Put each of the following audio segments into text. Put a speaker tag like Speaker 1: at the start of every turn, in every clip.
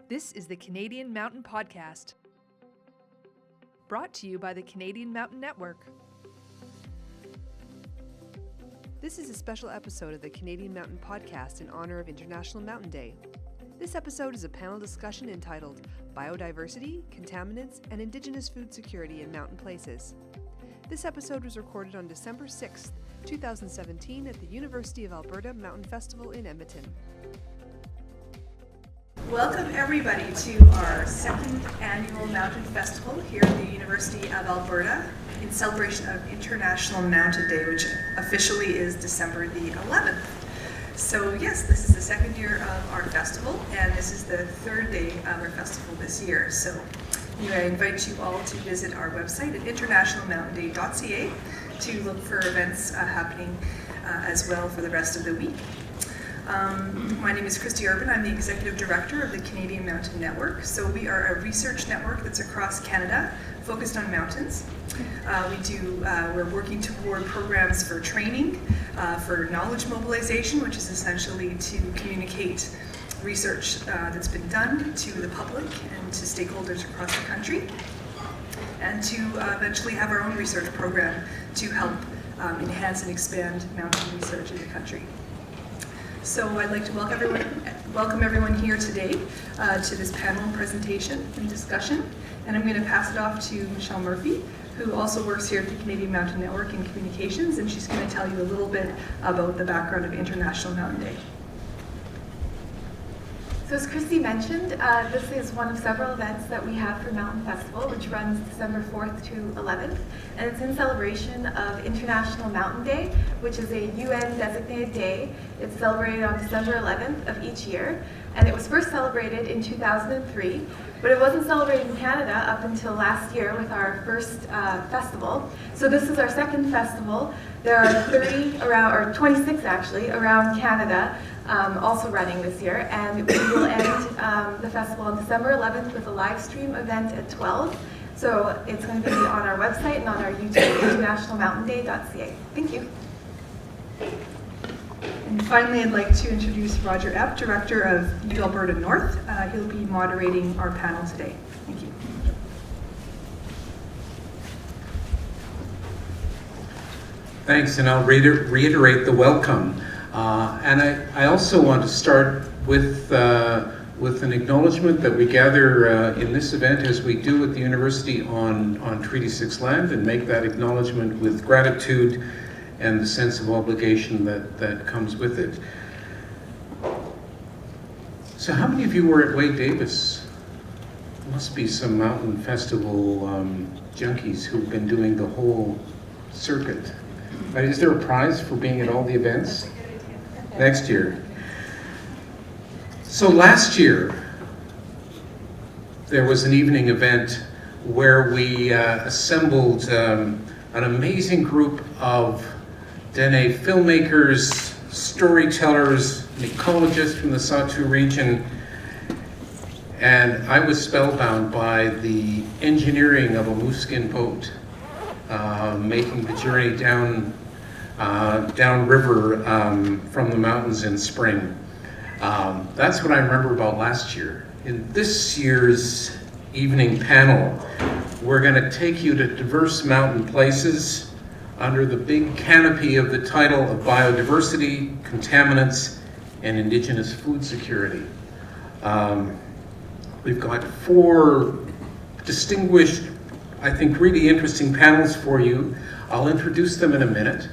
Speaker 1: This is the Canadian Mountain Podcast, brought to you by the Canadian Mountain Network. This is a special episode of the Canadian Mountain Podcast in honor of International Mountain Day. This episode is a panel discussion entitled Biodiversity, Contaminants, and Indigenous Food Security in Mountain Places. This episode was recorded on December 6th, 2017 at the University of Alberta Mountain Festival in Edmonton.
Speaker 2: Welcome everybody to our second annual Mountain Festival here at the University of Alberta in celebration of International Mountain Day, which officially is December the 11th. So yes, this is the second year of our festival, and this is the third day of our festival this year. So I invite you all to visit our website at internationalmountainday.ca to look for events happening as well for the rest of the week. My name is Robyn. I'm the Executive Director of the Canadian Mountain Network. So we are a research network that's across Canada, focused on mountains. We're working toward programs for training, for knowledge mobilization, which is essentially to communicate research that's been done to the public and to stakeholders across the country, and to eventually have our own research program to help enhance and expand mountain research in the country. So I'd like to welcome everyone here today to this panel presentation and discussion. And I'm going to pass it off to Michelle Murphy, who also works here at the Canadian Mountain Network in Communications, and she's going to tell you a little bit about the background of International Mountain Day.
Speaker 3: So as Christy mentioned, this is one of several events that we have for Mountain Festival, which runs December 4th to 11th, and it's in celebration of International Mountain Day, which is a UN designated day. It's celebrated on December 11th of each year, and it was first celebrated in 2003, but it wasn't celebrated in Canada up until last year with our first festival. So this is our second festival. There are 26 actually, around Canada, also running this year, and we will end the festival on December 11th with a live stream event at 12. So it's going to be on our website and on our YouTube, internationalmountainday.ca. Thank you.
Speaker 2: And finally, I'd like to introduce Roger Epp, Director of UALBERTA North. He'll be moderating our panel today. Thank you.
Speaker 4: Thanks, and I'll reiterate the welcome. And I also want to start with an acknowledgement that we gather in this event, as we do at the University on Treaty 6 land, and make that acknowledgement with gratitude and the sense of obligation that comes with it. So how many of you were at Wade Davis? Must be some mountain festival junkies who've been doing the whole circuit. Is there a prize for being at all the events? Next year. So last year, there was an evening event where we assembled an amazing group of Dene filmmakers, storytellers, and ecologists from the Sahtu region, and I was spellbound by the engineering of a moose-skin boat, making the journey downriver from the mountains in spring. That's what I remember about last year. In this year's evening panel, we're going to take you to diverse mountain places under the big canopy of the title of Biodiversity, Contaminants, and Indigenous Food Security. We've got 4 distinguished, I think, really interesting panels for you. I'll introduce them in a minute.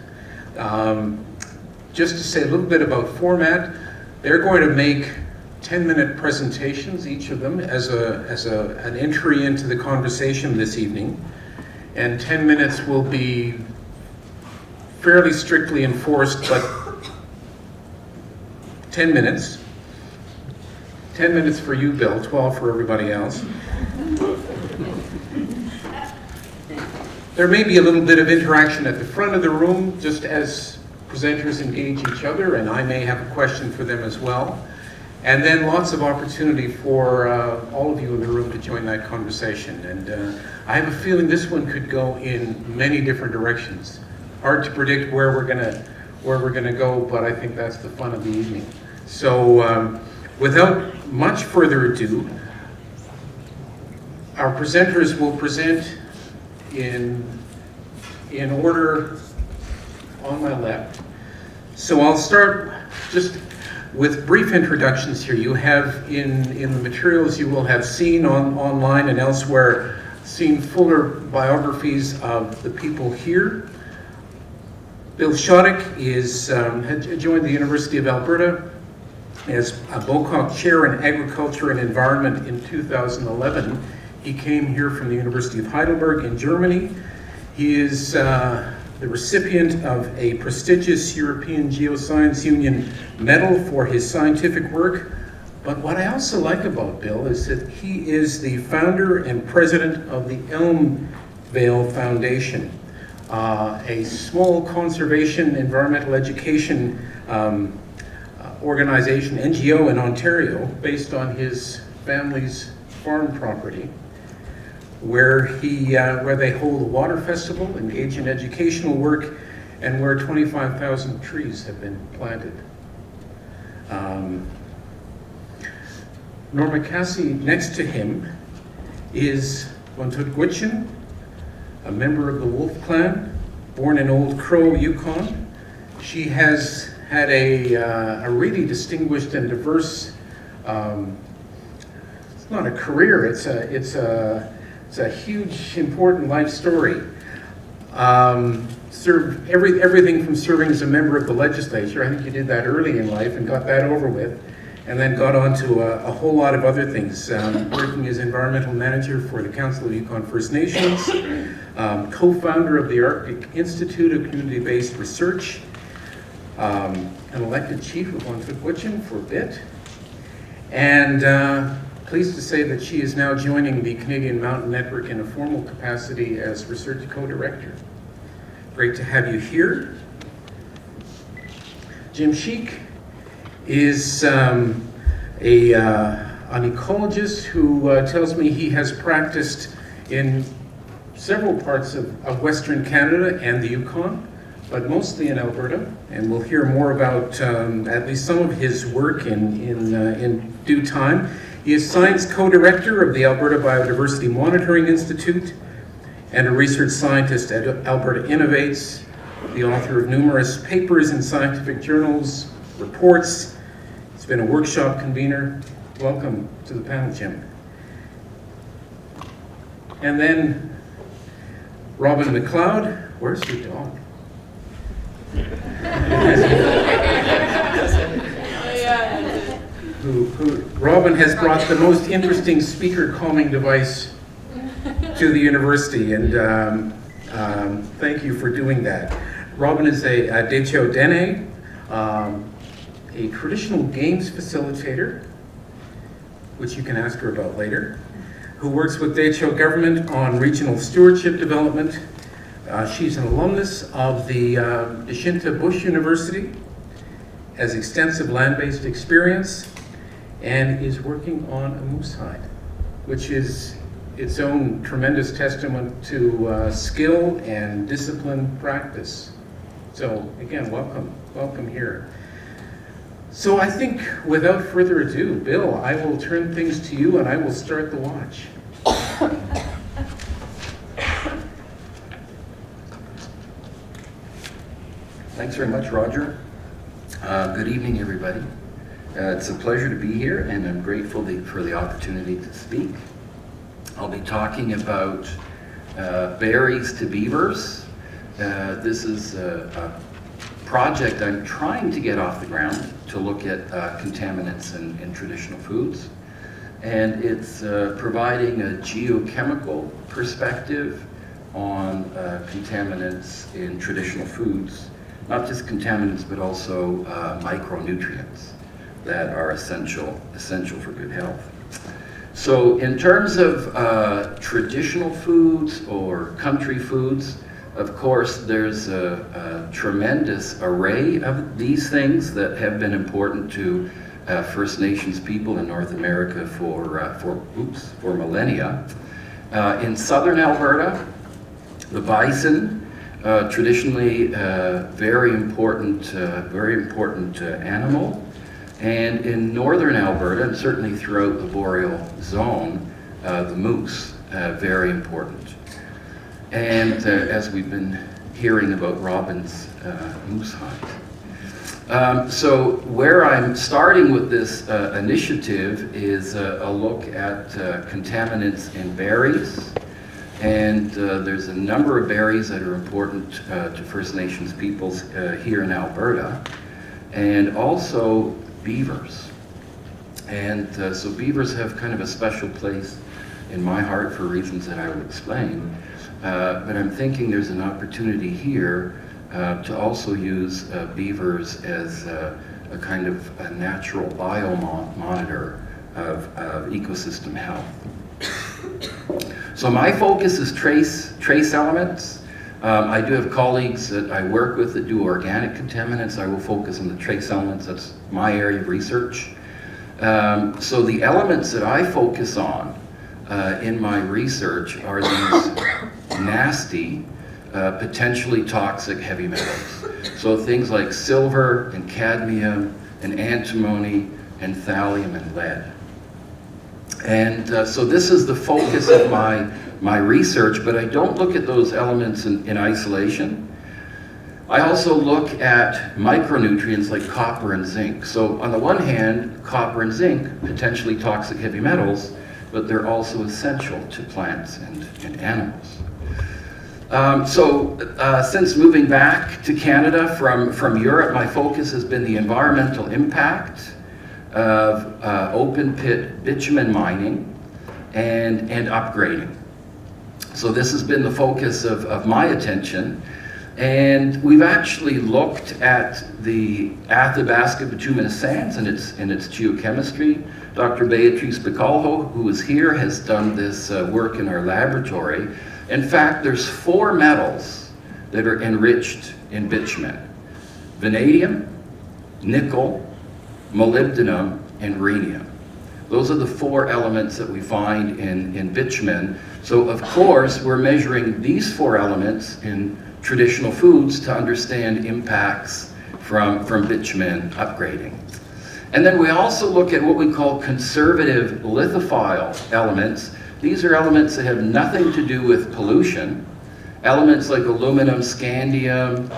Speaker 4: Just to say a little bit about format, they're going to make 10-minute presentations, each of them, as an entry into the conversation this evening. And 10 minutes will be fairly strictly enforced, but 10 minutes. 10 minutes for you, Bill, 12 for everybody else. There may be a little bit of interaction at the front of the room, just as presenters engage each other, and I may have a question for them as well. And then lots of opportunity for all of you in the room to join that conversation. And I have a feeling this one could go in many different directions. Hard to predict where we're gonna go, but I think that's the fun of the evening. So without much further ado, our presenters will present in order on my left. So I'll start just with brief introductions here. You have in the materials you will have seen online and elsewhere, seen fuller biographies of the people here. Bill Shotyk had joined the University of Alberta as a Bocock Chair in Agriculture and Environment in 2011. He came here from the University of Heidelberg in Germany. He is the recipient of a prestigious European Geoscience Union medal for his scientific work. But what I also like about Bill is that he is the founder and president of the Elmvale Foundation, a small conservation environmental education organization, NGO in Ontario, based on his family's farm property, where they hold a water festival, engage in educational work, and where 25,000 trees have been planted. Norma Cassie, next to him, is Untitled, a member of the Wolf Clan, born in Old Crow, Yukon. She has had a really distinguished and diverse, it's not a career, it's a huge, important life story. Served everything from serving as a member of the legislature, I think you did that early in life and got that over with, and then got on to a whole lot of other things, working as environmental manager for the Council of Yukon First Nations, co-founder of the Arctic Institute of Community-Based Research, an elected chief of Untitled for a bit, and pleased to say that she is now joining the Canadian Mountain Network in a formal capacity as research co-director. Great to have you here. Jim Schieck is an ecologist who tells me he has practiced in several parts of Western Canada and the Yukon, but mostly in Alberta, and we'll hear more about at least some of his work in due time. He is science co-director of the Alberta Biodiversity Monitoring Institute and a research scientist at Alberta Innovates, the author of numerous papers in scientific journals, reports. He's been a workshop convener. Welcome to the panel, Jim. And then Robyn McLeod. Where's your dog? Robyn has brought the most interesting speaker calming device to the university, and thank you for doing that. Robyn is a DEHCHO Dene, a traditional games facilitator, which you can ask her about later, who works with DEHCHO government on regional stewardship development. She's an alumnus of the DeHchinta Bush University, has extensive land-based experience, and is working on a moose hide, which is its own tremendous testament to skill and disciplined practice. So again, welcome here. So I think without further ado, Bill, I will turn things to you and I will start the watch.
Speaker 5: Thanks very much, Roger. Good evening, everybody. It's a pleasure to be here, and I'm grateful for the opportunity to speak. I'll be talking about berries to beavers. This is a project I'm trying to get off the ground to look at contaminants in traditional foods. And it's providing a geochemical perspective on contaminants in traditional foods. Not just contaminants, but also micronutrients that are essential for good health. So in terms of traditional foods or country foods, of course, there's a tremendous array of these things that have been important to First Nations people in North America for millennia. In southern Alberta, the bison, traditionally very important animal. And in northern Alberta, and certainly throughout the boreal zone, the moose, very important. And as we've been hearing about Robyn's moose hunt. So where I'm starting with this initiative is a look at contaminants in berries. And there's a number of berries that are important to First Nations peoples here in Alberta, and also beavers. And so beavers have kind of a special place in my heart for reasons that I will explain. But I'm thinking there's an opportunity here to also use beavers as a kind of a natural biomonitor of ecosystem health. So my focus is trace elements. I do have colleagues that I work with that do organic contaminants. I will focus on the trace elements. That's my area of research. So the elements that I focus on in my research are these nasty, potentially toxic heavy metals. So things like silver and cadmium and antimony and thallium and lead. And so this is the focus of my research, but I don't look at those elements in isolation. I also look at micronutrients like copper and zinc. So on the one hand, copper and zinc, potentially toxic heavy metals, but they're also essential to plants and animals. Since moving back to Canada from Europe, my focus has been the environmental impact of open pit bitumen mining and upgrading. So this has been the focus of my attention. And we've actually looked at the Athabasca bituminous sands and its geochemistry. Dr. Beatrice Bacalho, who is here, has done this work in our laboratory. In fact, there's 4 metals that are enriched in bitumen: vanadium, nickel, molybdenum, and rhenium. Those are the 4 elements that we find in bitumen. So of course, we're measuring these 4 elements in traditional foods to understand impacts from bitumen upgrading. And then we also look at what we call conservative lithophile elements. These are elements that have nothing to do with pollution. Elements like aluminum, scandium,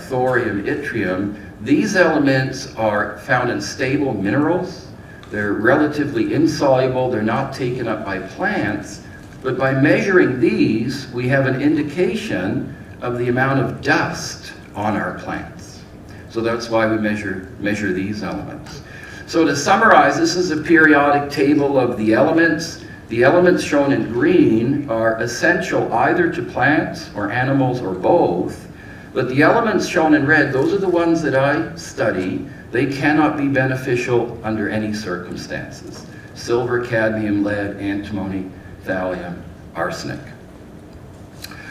Speaker 5: thorium, yttrium. These elements are found in stable minerals. They're relatively insoluble. They're not taken up by plants. But by measuring these, we have an indication of the amount of dust on our plants. So that's why we measure these elements. So to summarize, this is a periodic table of the elements. The elements shown in green are essential either to plants or animals or both. But the elements shown in red, those are the ones that I study. They cannot be beneficial under any circumstances: silver, cadmium, lead, antimony, thallium, arsenic.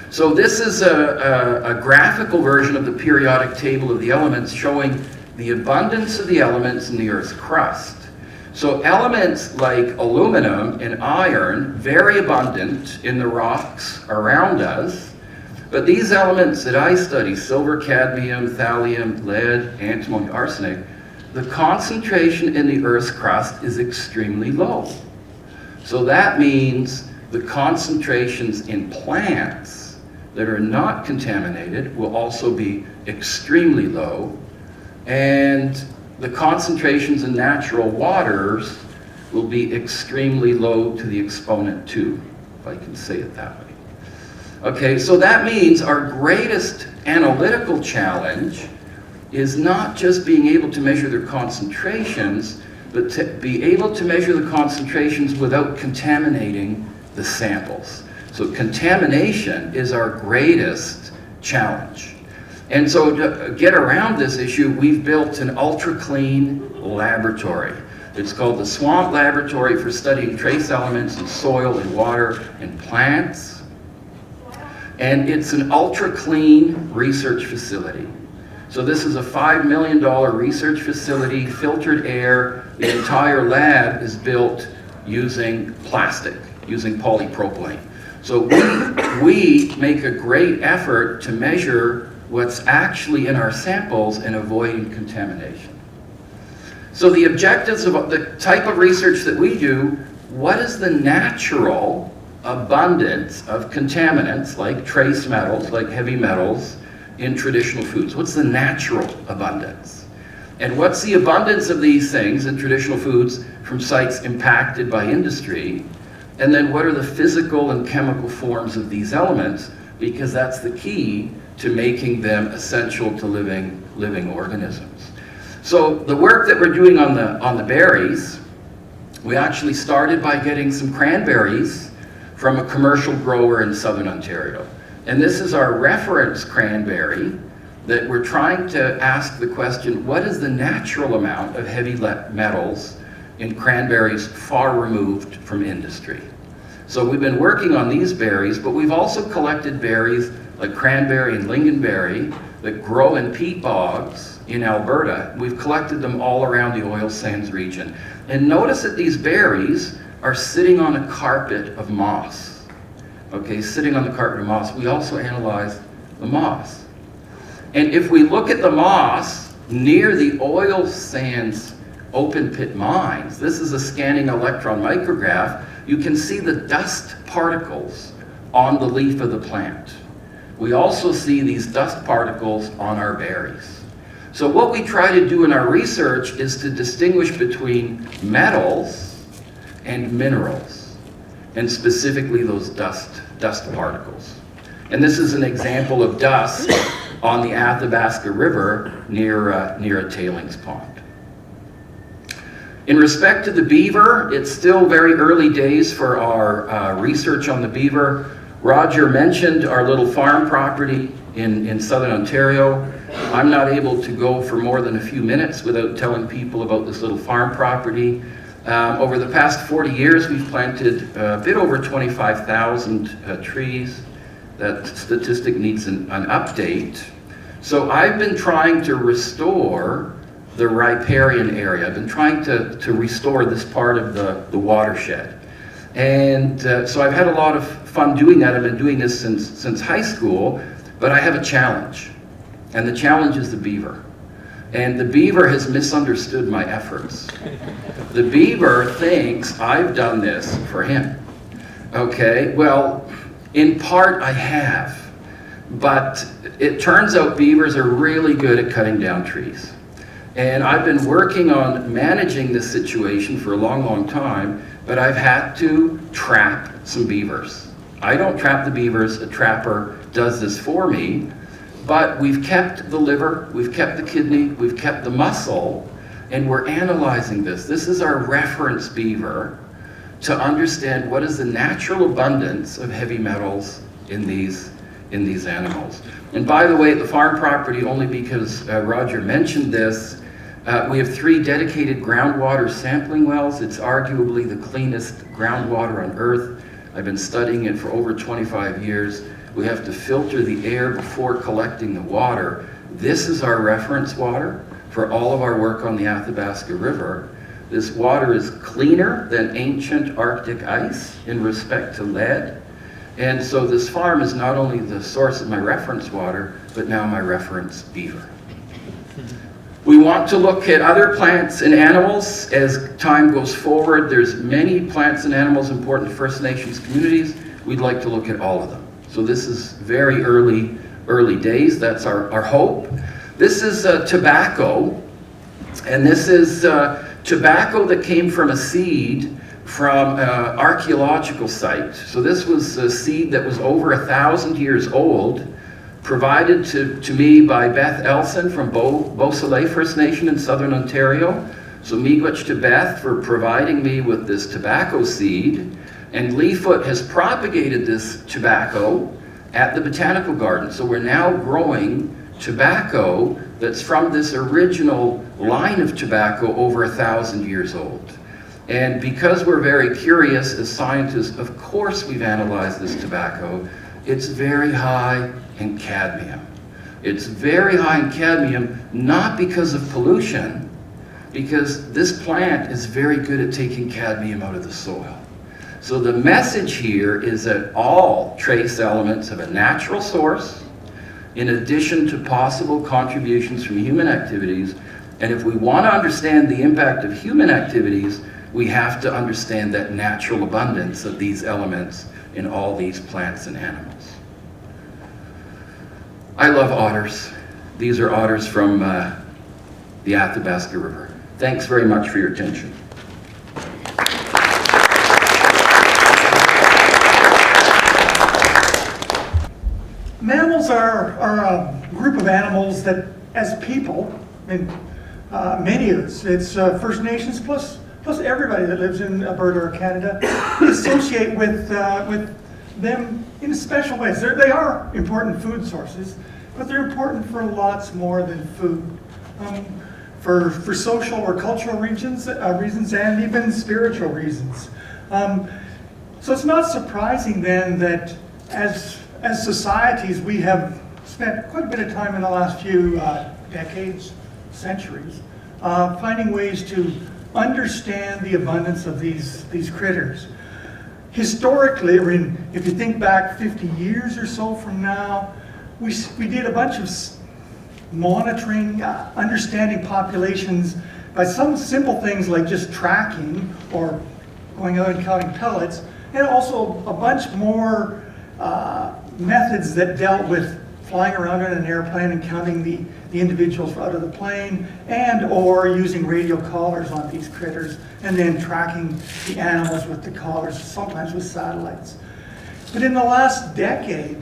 Speaker 5: So this is a graphical version of the periodic table of the elements showing the abundance of the elements in the Earth's crust. So elements like aluminum and iron, very abundant in the rocks around us. But these elements that I study, silver, cadmium, thallium, lead, antimony, arsenic, the concentration in the Earth's crust is extremely low. So that means the concentrations in plants that are not contaminated will also be extremely low, and the concentrations in natural waters will be extremely low to the exponent 2, if I can say it that way. Okay, so that means our greatest analytical challenge is not just being able to measure their concentrations, but to be able to measure the concentrations without contaminating the samples. So contamination is our greatest challenge. And so to get around this issue, we've built an ultra-clean laboratory. It's called the Swamp Laboratory for studying trace elements in soil and water and plants. And it's an ultra-clean research facility. So this is a $5 million research facility, filtered air. The entire lab is built using plastic, using polypropylene. So we make a great effort to measure what's actually in our samples and avoiding contamination. So the objectives of the type of research that we do, what is the natural abundance of contaminants like trace metals, like heavy metals in traditional foods? What's the natural abundance? And what's the abundance of these things in traditional foods from sites impacted by industry? And then what are the physical and chemical forms of these elements? Because that's the key to making them essential to living organisms. So the work that we're doing on the berries, we actually started by getting some cranberries from a commercial grower in southern Ontario. And this is our reference cranberry that we're trying to ask the question, what is the natural amount of heavy metals in cranberries far removed from industry? So we've been working on these berries, but we've also collected berries like cranberry and lingonberry that grow in peat bogs in Alberta. We've collected them all around the oil sands region. And notice that these berries are sitting on a carpet of moss. Okay, sitting on the carpet of moss. We also analyzed the moss. And if we look at the moss near the oil sands open pit mines, this is a scanning electron micrograph, you can see the dust particles on the leaf of the plant. We also see these dust particles on our berries. So what we try to do in our research is to distinguish between metals and minerals, and specifically those dust particles. And this is an example of dust on the Athabasca River near a tailings pond. In respect to the beaver, it's still very early days for our research on the beaver. Roger mentioned our little farm property in southern Ontario. I'm not able to go for more than a few minutes without telling people about this little farm property. Over the past 40 years, we've planted a bit over 25,000 trees. That statistic needs an update. So I've been trying to restore the riparian area. I've been trying to restore this part of the watershed. And so I've had a lot of fun doing that. I've been doing this since high school, but I have a challenge. And the challenge is the beaver. And the beaver has misunderstood my efforts. The beaver thinks I've done this for him. Okay, well, in part I have. But it turns out beavers are really good at cutting down trees. And I've been working on managing this situation for a long, long time, but I've had to trap some beavers. I don't trap the beavers, a trapper does this for me, but we've kept the liver, we've kept the kidney, we've kept the muscle, and we're analyzing this. This is our reference beaver to understand what is the natural abundance of heavy metals in these animals. And by the way, at the farm property, only because Roger mentioned this, we have 3 dedicated groundwater sampling wells. It's arguably the cleanest groundwater on Earth. I've been studying it for over 25 years. We have to filter the air before collecting the water. This is our reference water for all of our work on the Athabasca River. This water is cleaner than ancient Arctic ice in respect to lead. And so this farm is not only the source of my reference water, but now my reference beaver. We want to look at other plants and animals as time goes forward. There's many plants and animals important to First Nations communities. We'd like to look at all of them. So this is very early days. That's our hope. This is tobacco, and this is tobacco that came from a seed from an archaeological site. So this was a seed that was over 1,000 years old, provided to me by Beth Elson from Beausoleil First Nation in southern Ontario. So miigwech to Beth for providing me with this tobacco seed. And Leafoot has propagated this tobacco at the Botanical Garden. So we're now growing tobacco that's from this original line of tobacco over 1,000 years old. And because we're very curious as scientists, of course we've analyzed this tobacco. It's very high in cadmium. It's very high in cadmium, not because of pollution, because this plant is very good at taking cadmium out of the soil. So the message here is that all trace elements have a natural source, in addition to possible contributions from human activities, And if we want to understand the impact of human activities, we have to understand that natural abundance of these elements in all these plants and animals. I love otters. These are otters from the Athabasca River. Thanks very much for your attention.
Speaker 6: Mammals are a group of animals that, as people, and many of us, it's First Nations plus everybody that lives in Alberta or Canada, we associate with them in special ways. They are important food sources, but they're important for lots more than food. For social or cultural reasons and even spiritual reasons. So it's not surprising then that as societies we have spent quite a bit of time in the last few decades, centuries, finding ways to understand the abundance of these critters. Historically, I mean, if you think back 50 years or so from now, we did a bunch of monitoring, understanding populations by some simple things like just tracking or going out and counting pellets, and also a bunch more methods that dealt with flying around in an airplane and counting the individuals out of the plane, and or using radio collars on these critters and then tracking the animals with the collars, sometimes with satellites. But in the last decade,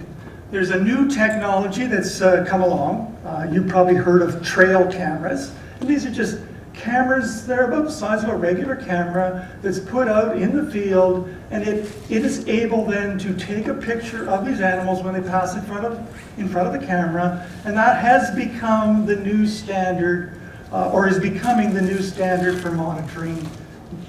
Speaker 6: there's a new technology that's come along. You've probably heard of trail cameras. And these are just cameras that are about the size of a regular camera that's put out in the field, and it is able then to take a picture of these animals when they pass in front of the camera, and that has become the new standard, or is becoming the new standard for monitoring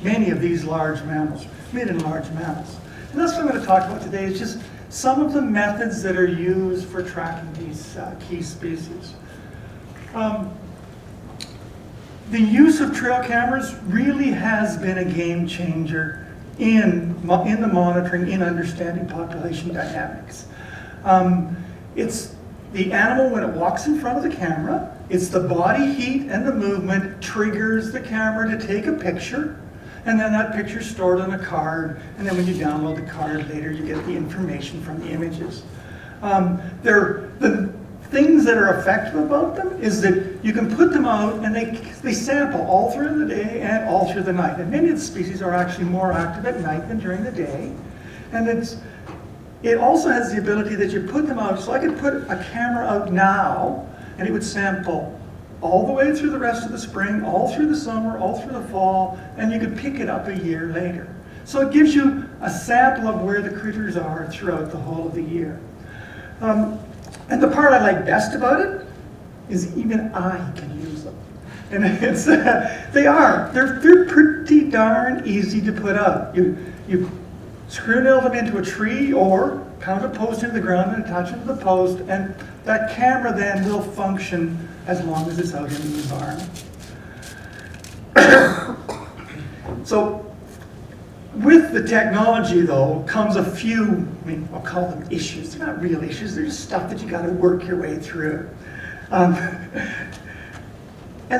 Speaker 6: many of these large mammals, mid and large mammals. And that's what I'm going to talk about today, is just some of the methods that are used for tracking these key species. The use of trail cameras really has been a game changer in the monitoring, in understanding population dynamics. It's the animal when it walks in front of the camera, it's the body heat and the movement triggers the camera to take a picture, and then that picture's stored on a card, and then when you download the card later, you get the information from the images. The things that are effective about them is that you can put them out and they sample all through the day and all through the night. And many of the species are actually more active at night than during the day. And it also has the ability that you put them out, so I could put a camera out now and it would sample all the way through the rest of the spring, all through the summer, all through the fall, and you could pick it up a year later. So it gives you a sample of where the critters are throughout the whole of the year. And the part I like best about it is even I can use them. And it's, they're pretty darn easy to put out. You screw nail them into a tree or pound a post into the ground and attach it to the post, and that camera then will function as long as it's out in the environment. So with the technology, though, comes a few, I'll call them issues. They're not real issues, they're just stuff that you got to work your way through. And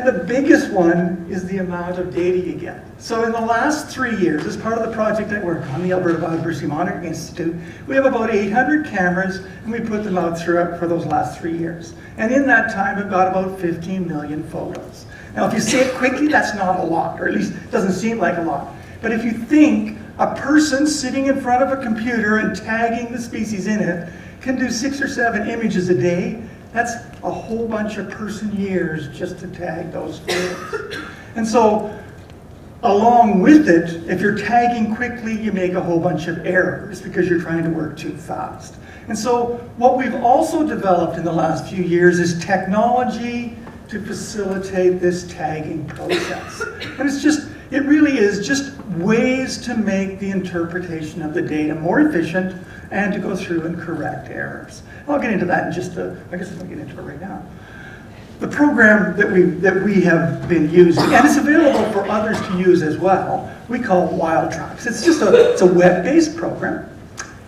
Speaker 6: the biggest one is the amount of data you get. So in the last 3 years, as part of the project I work on, the Alberta Biodiversity Monitoring Institute, we have about 800 cameras, and we put them out for those last 3 years. And in that time, we've got about 15 million photos. Now, if you say it quickly, that's not a lot, or at least it doesn't seem like a lot. But if you think a person sitting in front of a computer and tagging the species in it can do 6 or 7 images a day, that's a whole bunch of person years just to tag those photos. And so, along with it, if you're tagging quickly, you make a whole bunch of errors because you're trying to work too fast. And so, what we've also developed in the last few years is technology to facilitate this tagging process. And it really is just ways to make the interpretation of the data more efficient and to go through and correct errors. I'll get into that in just I guess I'll get into it right now. The program that we have been using, and it's available for others to use as well, we call Wild Tracks. It's just it's a web-based program.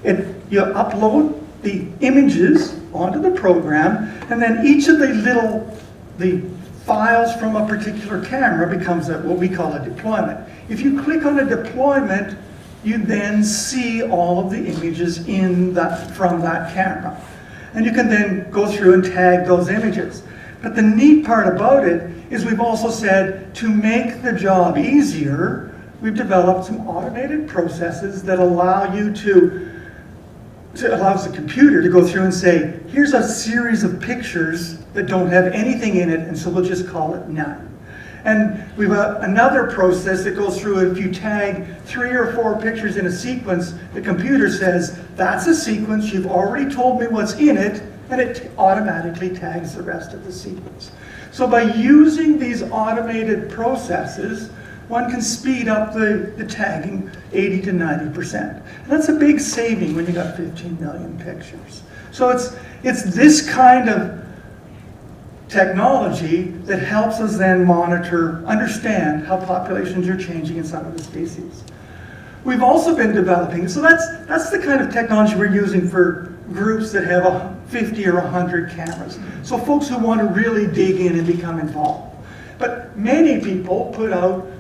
Speaker 6: You upload the images onto the program, and then each of the files from a particular camera becomes what we call a deployment. If you click on a deployment, you then see all of the images from that camera. And you can then go through and tag those images. But the neat part about it is we've also said to make the job easier, we've developed some automated processes that allow you allows the computer to go through and say, here's a series of pictures that don't have anything in it, and so we'll just call it none. And we've got another process that goes through, if you tag 3 or 4 pictures in a sequence, the computer says, that's a sequence, you've already told me what's in it, and it automatically tags the rest of the sequence. So by using these automated processes, one can speed up the tagging 80 to 90%. And that's a big saving when you got 15 million pictures. So it's this kind of technology that helps us then monitor, understand how populations are changing in some of the species. We've also been developing, so that's the kind of technology we're using for groups that have 50 or 100 cameras. So folks who want to really dig in and become involved. But many people put out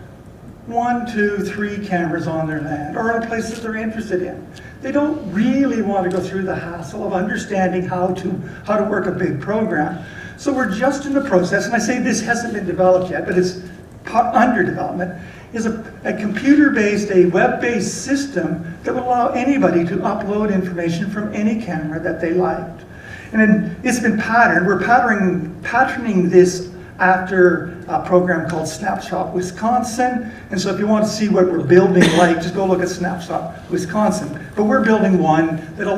Speaker 6: 1, 2, 3 cameras on their land or in a place that they're interested in. They don't really want to go through the hassle of understanding how to work a big program. So we're just in the process, and I say this hasn't been developed yet, but it's under development, is a computer-based, a web-based system that will allow anybody to upload information from any camera that they liked. And then it's been patterned. We're patterning this after a program called Snapshot Wisconsin. And so if you want to see what we're building like, just go look at Snapshot Wisconsin. But we're building one that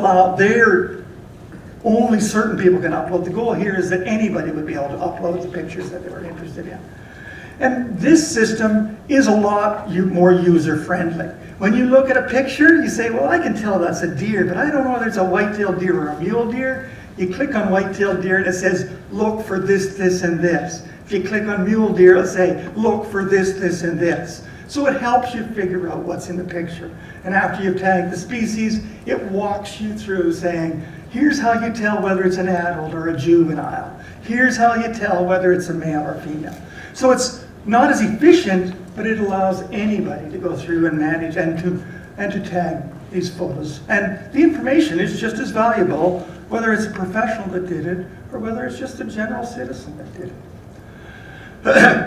Speaker 6: only certain people can upload. The goal here is that anybody would be able to upload the pictures that they were interested in. And this system is a lot more user-friendly. When you look at a picture, you say, well, I can tell that's a deer, but I don't know whether it's a white-tailed deer or a mule deer. You click on white-tailed deer and it says, look for this, this, and this. If you click on mule deer, it'll say, look for this, this, and this. So it helps you figure out what's in the picture. And after you've tagged the species, it walks you through saying, here's how you tell whether it's an adult or a juvenile. Here's how you tell whether it's a male or female. So it's not as efficient, but it allows anybody to go through and manage and to tag these photos. And the information is just as valuable, whether it's a professional that did it or whether it's just a general citizen that did it.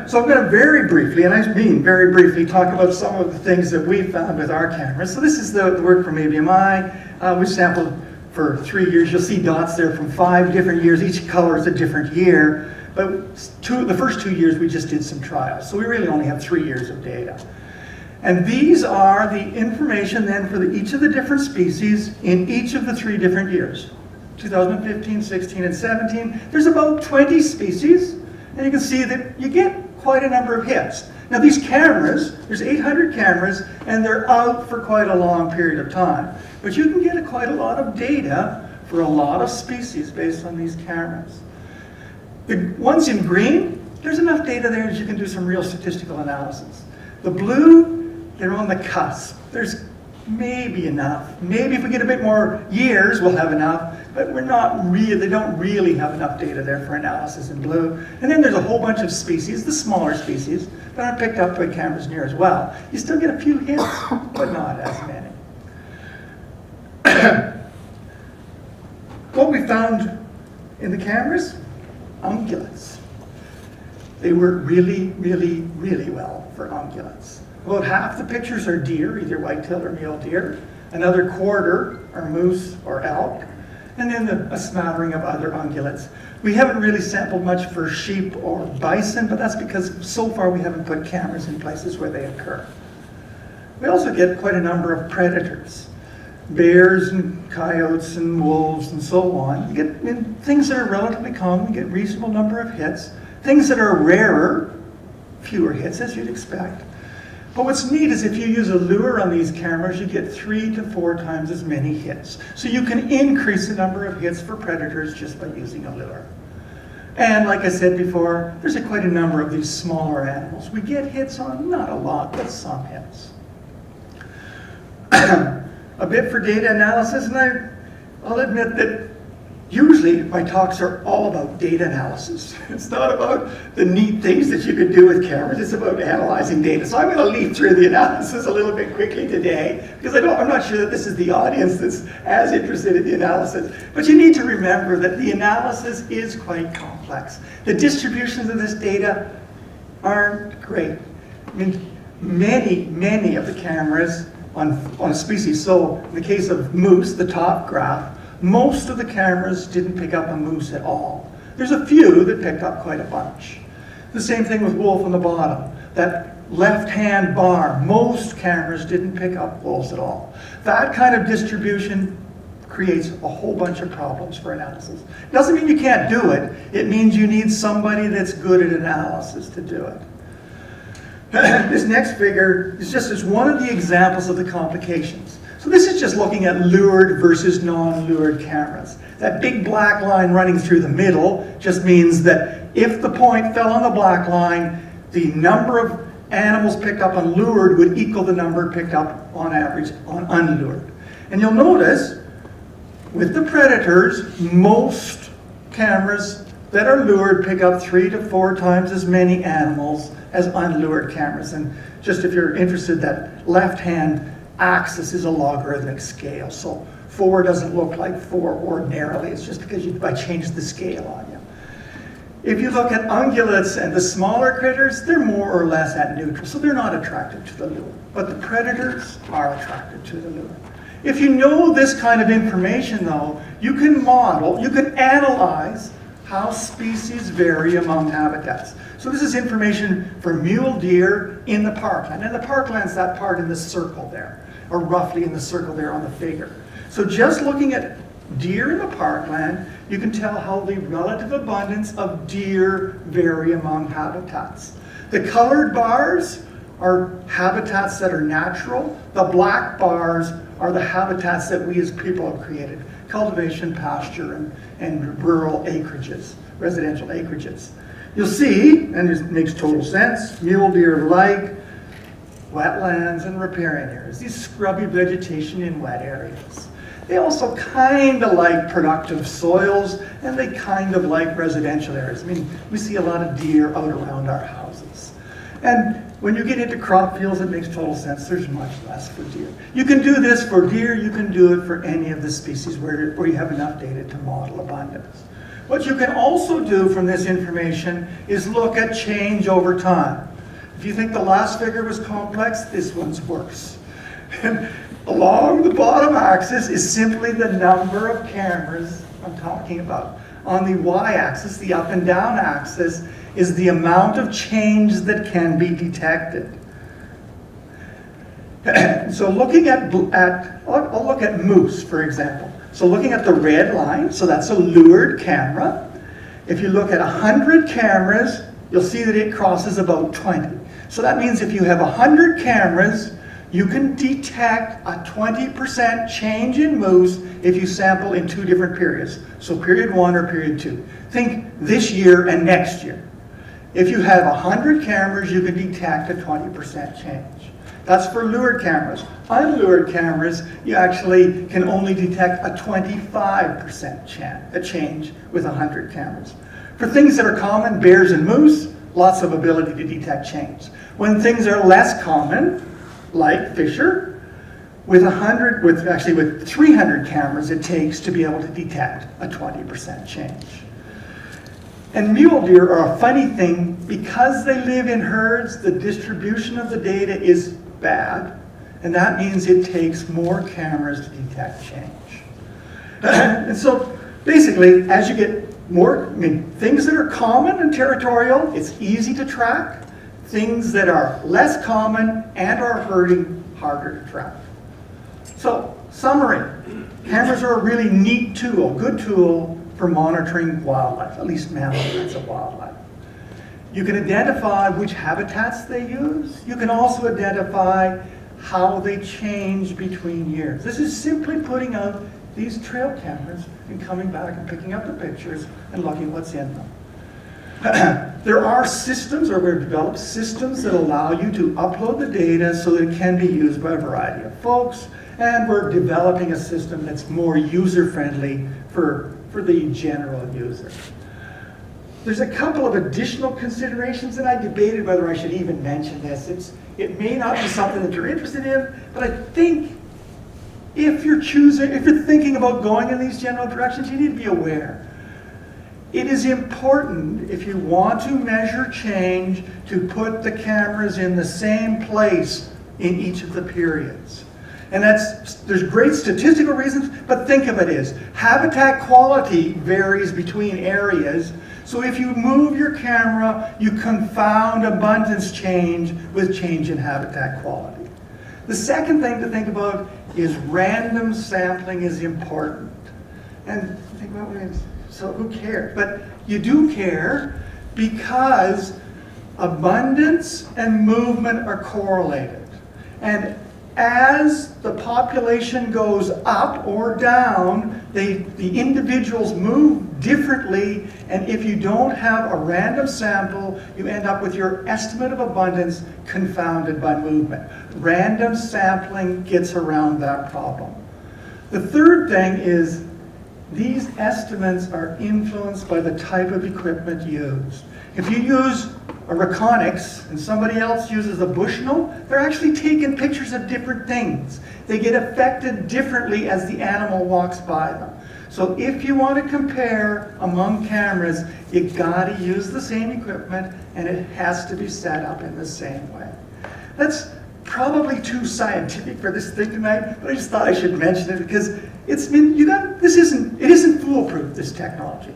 Speaker 6: So I'm going to very briefly, and I mean very briefly, talk about some of the things that we found with our cameras. So this is the work from ABMI. We sampled for 3 years. You'll see dots there from 5 different years. Each color is a different year. But the first 2 years, we just did some trials. So we really only have 3 years of data. And these are the information then for each of the different species in each of the 3 different years. 2015, 16, and 17. There's about 20 species. And you can see that you get quite a number of hits. Now these cameras, there's 800 cameras, and they're out for quite a long period of time. But you can get quite a lot of data for a lot of species based on these cameras. The ones in green, there's enough data there that you can do some real statistical analysis. The blue, they're on the cusp. There's maybe enough. Maybe if we get a bit more years, we'll have enough. But they don't really have enough data there for analysis in blue. And then there's a whole bunch of species, the smaller species, that aren't picked up by cameras near as well. You still get a few hits, but not as many. What we found in the cameras? Ungulates. They work really, really, really well for ungulates. About half the pictures are deer, either white-tailed or mule deer. Another quarter are moose or elk. And then a smattering of other ungulates. We haven't really sampled much for sheep or bison, but that's because so far we haven't put cameras in places where they occur. We also get quite a number of predators. Bears and coyotes and wolves and so on. You get things that are relatively common, we get a reasonable number of hits. Things that are rarer, fewer hits as you'd expect. But what's neat is if you use a lure on these cameras, you get 3 to 4 times as many hits. So you can increase the number of hits for predators just by using a lure. And like I said before, there's quite a number of these smaller animals. We get hits on, not a lot, but some hits. A bit for data analysis, and I'll admit that Usually, my talks are all about data analysis. It's not about the neat things that you can do with cameras, it's about analyzing data. So I'm going to leaf through the analysis a little bit quickly today, because I'm not sure that this is the audience that's as interested in the analysis. But you need to remember that the analysis is quite complex. The distributions of this data aren't great. I mean, many of the cameras on a species, so in the case of moose, the top graph, most of the cameras didn't pick up a moose at all. There's a few that picked up quite a bunch. The same thing with wolf on the bottom. That left-hand bar, most cameras didn't pick up wolves at all. That kind of distribution creates a whole bunch of problems for analysis. Doesn't mean you can't do it. It means you need somebody that's good at analysis to do it. This next figure is just as one of the examples of the complications. So this is just looking at lured versus non-lured cameras. That big black line running through the middle just means that if the point fell on the black line, the number of animals picked up on lured would equal the number picked up on average on unlured. And you'll notice with the predators, most cameras that are lured pick up 3 to 4 times as many animals as unlured cameras. And just if you're interested, that left-hand axis is a logarithmic scale. So 4 doesn't look like 4 ordinarily. It's just because I changed the scale on you. If you look at ungulates and the smaller critters, they're more or less at neutral. So they're not attracted to the lure. But the predators are attracted to the lure. If you know this kind of information, though, you can model, you can analyze how species vary among habitats. So this is information for mule deer in the parkland. And the parkland's that part in the circle there, or roughly in the circle there on the figure. So just looking at deer in the parkland, you can tell how the relative abundance of deer vary among habitats. The colored bars are habitats that are natural. The black bars are the habitats that we as people have created. Cultivation, pasture, and rural acreages, residential acreages. You'll see, and it makes total sense, mule deer like wetlands and riparian areas, these scrubby vegetation in wet areas. They also kind of like productive soils, and they kind of like residential areas. I mean, we see a lot of deer out around our houses. And when you get into crop fields, it makes total sense. There's much less for deer. You can do this for deer. You can do it for any of the species where you have enough data to model abundance. What you can also do from this information is look at change over time. If you think the last figure was complex, this one's worse. And along the bottom axis is simply the number of cameras I'm talking about. On the y-axis, the up and down axis, is the amount of change that can be detected. So looking at I'll look at moose, for example. So looking at the red line, so that's a lured camera. If you look at 100 cameras, you'll see that it crosses about 20. So that means if you have 100 cameras, you can detect a 20% change in moose if you sample in 2 different periods. So period 1 or period 2. Think this year and next year. If you have 100 cameras, you can detect a 20% change. That's for lured cameras. Unlured cameras, you actually can only detect a 25% change with 100 cameras. For things that are common, bears and moose, lots of ability to detect change. When things are less common, like fisher, with 300 cameras it takes to be able to detect a 20% change. And mule deer are a funny thing. Because they live in herds, the distribution of the data is bad, and that means it takes more cameras to detect change. And so basically, as you get more, things that are common and territorial, it's easy to track. Things that are less common and are herding, harder to track. So, summary. Cameras are a really neat tool, good tool for monitoring wildlife, at least mammal kinds of wildlife. You can identify which habitats they use. You can also identify how they change between years. This is simply putting out these trail cameras and coming back and picking up the pictures and looking what's in them. There are systems, or we've developed systems that allow you to upload the data so that it can be used by a variety of folks, and we're developing a system that's more user-friendly for the general user. There's a couple of additional considerations, and I debated whether I should even mention this. It may not be something that you're interested in, but I think if you're thinking about going in these general directions, you need to be aware. It is important, if you want to measure change, to put the cameras in the same place in each of the periods. And there's great statistical reasons, but think of it as habitat quality varies between areas. So if you move your camera, you confound abundance change with change in habitat quality. The second thing to think about is random sampling is important. And think about what it is. So who cares? But you do care because abundance and movement are correlated. And as the population goes up or down, the individuals move differently, and if you don't have a random sample, you end up with your estimate of abundance confounded by movement. Random sampling gets around that problem. The third thing is these estimates are influenced by the type of equipment used. If you use a Reconyx and somebody else uses a Bushnell, they're actually taking pictures of different things. They get affected differently as the animal walks by them. So if you want to compare among cameras, you gotta use the same equipment and it has to be set up in the same way. That's probably too scientific for this thing tonight, but I just thought I should mention it because it isn't foolproof, this technology.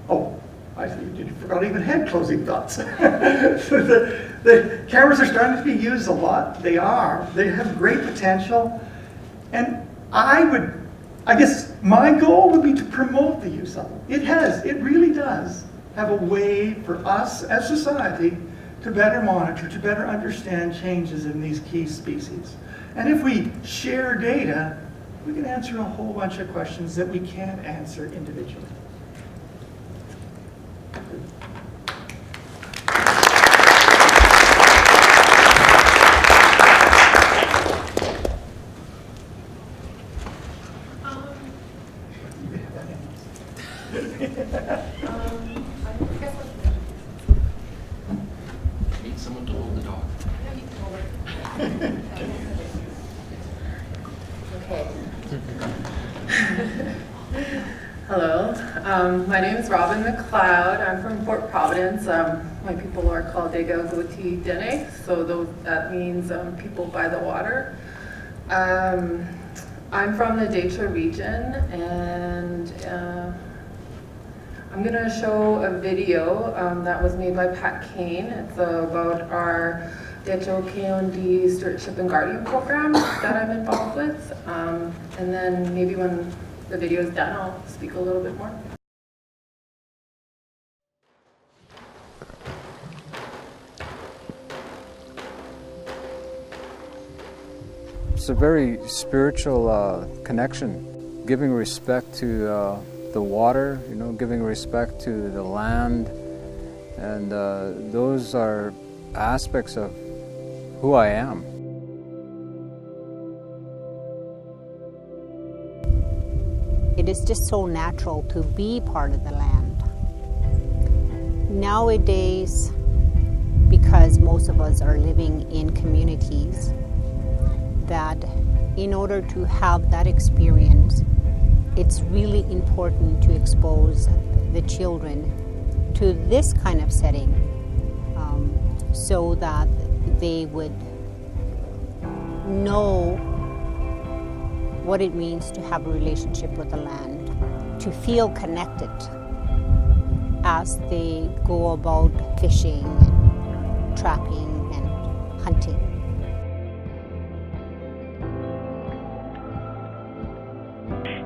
Speaker 6: Oh, I see you forgot even had closing thoughts. The cameras are starting to be used a lot. They are. They have great potential. And I guess my goal would be to promote the use of them. It really does have a way for us as society to better monitor, to better understand changes in these key species. And if we share data, we can answer a whole bunch of questions that we can't answer individually.
Speaker 5: Need someone to hold the dog.
Speaker 7: Okay. Hello, my name is Robyn McLeod. I'm from Fort Providence. My people are called Dene, so that means people by the water. I'm from the DEHCHO region, and I'm going to show a video that was made by Pat Kane. It's about our DEHCHO KOND Stewardship and Guardian program that I'm involved with. And then maybe when the video is done, I'll speak a little bit more.
Speaker 8: It's a very spiritual connection, giving respect to the water, giving respect to the land, and those are aspects of who I am.
Speaker 9: It is just so natural to be part of the land. Nowadays, because most of us are living in communities, that in order to have that experience, it's really important to expose the children to this kind of setting so that they would know what it means to have a relationship with the land, to feel connected as they go about fishing and trapping and hunting.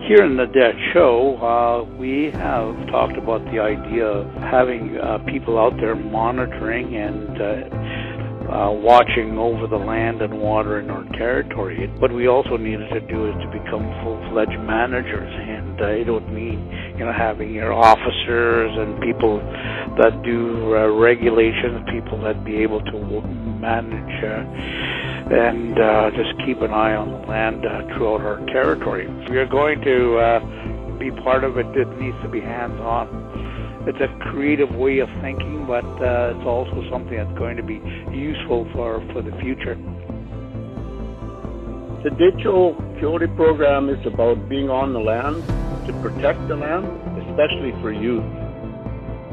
Speaker 10: Here in the DEHCHO, we have talked about the idea of having people out there monitoring and watching over the land and water in our territory. What we also needed to do is to become full-fledged managers, and I don't mean having your officers and people that do regulations, people that be able to manage and just keep an eye on the land throughout our territory. If you're going to be part of it, it needs to be hands-on. It's a creative way of thinking, but it's also something that's going to be useful for the future.
Speaker 11: The DEHCHO Coyote program is about being on the land, to protect the land, especially for youth.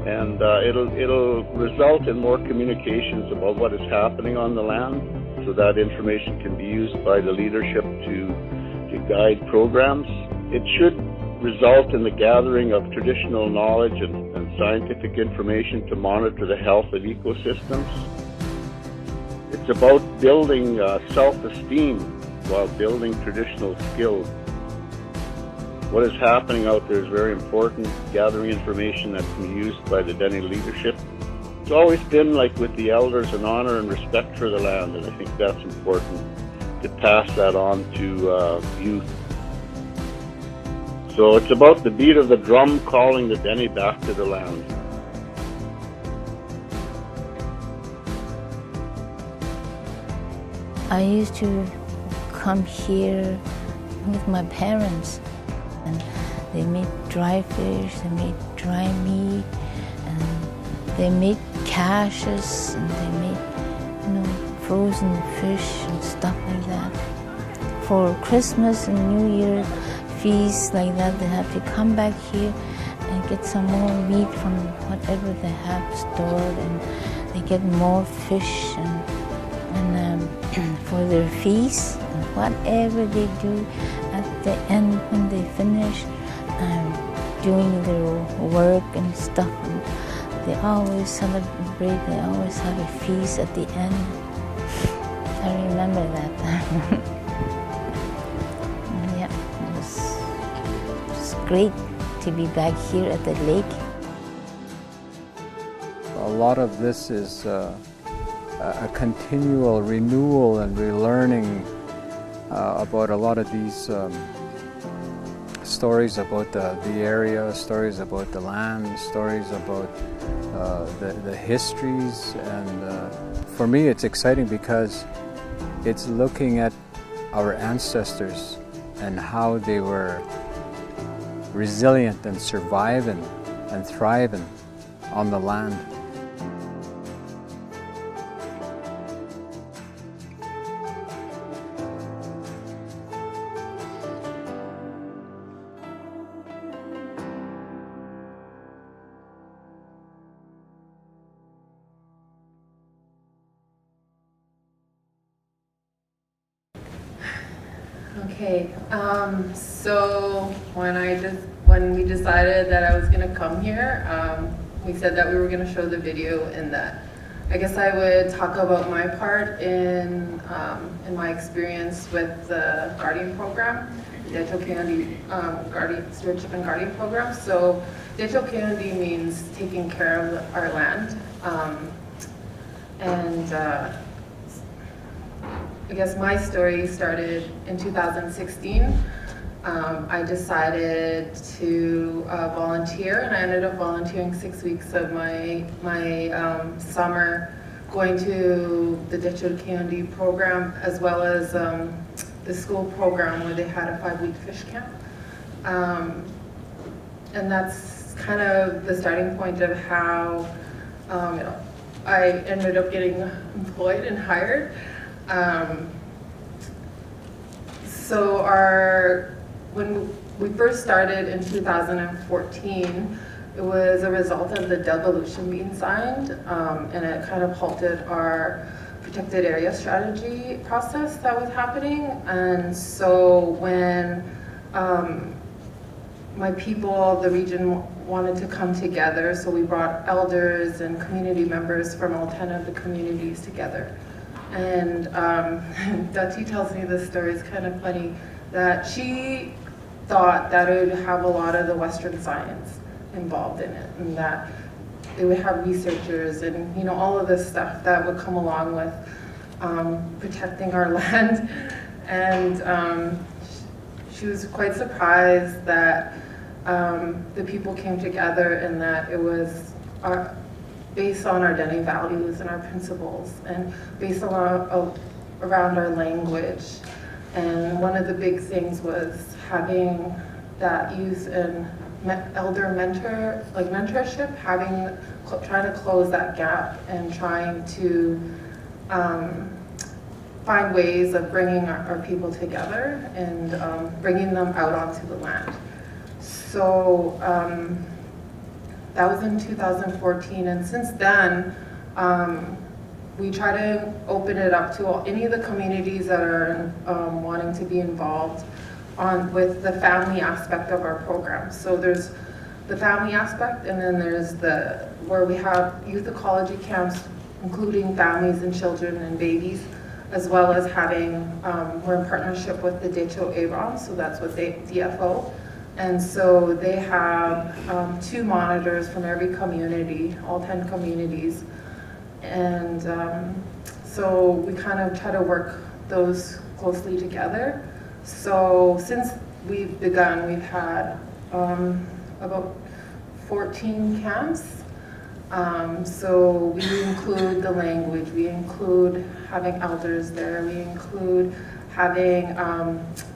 Speaker 11: And it'll result in more communications about what is happening on the land, so that information can be used by the leadership to guide programs. It should result in the gathering of traditional knowledge and scientific information to monitor the health of ecosystems. It's about building self-esteem while building traditional skills. What is happening out there is very important, gathering information that can be used by the Dene leadership. It's always been like with the elders, an honor and respect for the land, and I think that's important to pass that on to youth. So it's about the beat of the drum calling the Dene back to the land.
Speaker 12: I used to come here with my parents, and they made dry fish, they made dry meat, and they made caches, and they made frozen fish and stuff like that. For Christmas and New Year feasts like that, they have to come back here and get some more meat from whatever they have stored, and they get more fish and for their feasts, and whatever they do at the end when they finish doing their work and stuff, and they always celebrate, they always have a feast at the end. I remember that. Yeah, it was great to be back here at the lake.
Speaker 8: A lot of this is a continual renewal and relearning about a lot of these stories about the area, stories about the land, stories about the histories. And for me it's exciting because it's looking at our ancestors and how they were resilient and surviving and thriving on the land.
Speaker 7: Okay, so when we decided that I was going to come here, we said that we were going to show the video, and that I guess I would talk about my part in my experience with the Guardian program, the DEHCHO Stewardship and Guardian program. So DEHCHO means taking care of our land, I guess my story started in 2016. I decided to volunteer, and I ended up volunteering 6 weeks of my summer going to the DEHCHO program, as well as the school program where they had a 5-week fish camp. And that's kind of the starting point of how I ended up getting employed and hired. So when we first started in 2014, it was a result of the devolution being signed, and it kind of halted our protected area strategy process that was happening. And so when my people, the region, wanted to come together, so we brought elders and community members from all 10 of the communities together. And Dutchie tells me this story, is kind of funny, that she thought that it would have a lot of the Western science involved in it, and that they would have researchers and, you know, all of this stuff that would come along with protecting our land. And she was quite surprised that the people came together and that it was based on our Dene values and our principles and based around our language. And one of the big things was having that youth and elder mentorship, trying to close that gap and trying to find ways of bringing our people together and bringing them out onto the land. So that was in 2014, and since then, we try to open it up to any of the communities that are wanting to be involved with the family aspect of our program. So there's the family aspect, and then there's where we have youth ecology camps, including families and children and babies, as well as having, we're in partnership with the DEHCHO, so that's what DFO. And so they have 2 monitors from every community, all 10 communities. And so we kind of try to work those closely together. So since we've begun, we've had about 14 camps. So we include the language, we include having elders there, we include having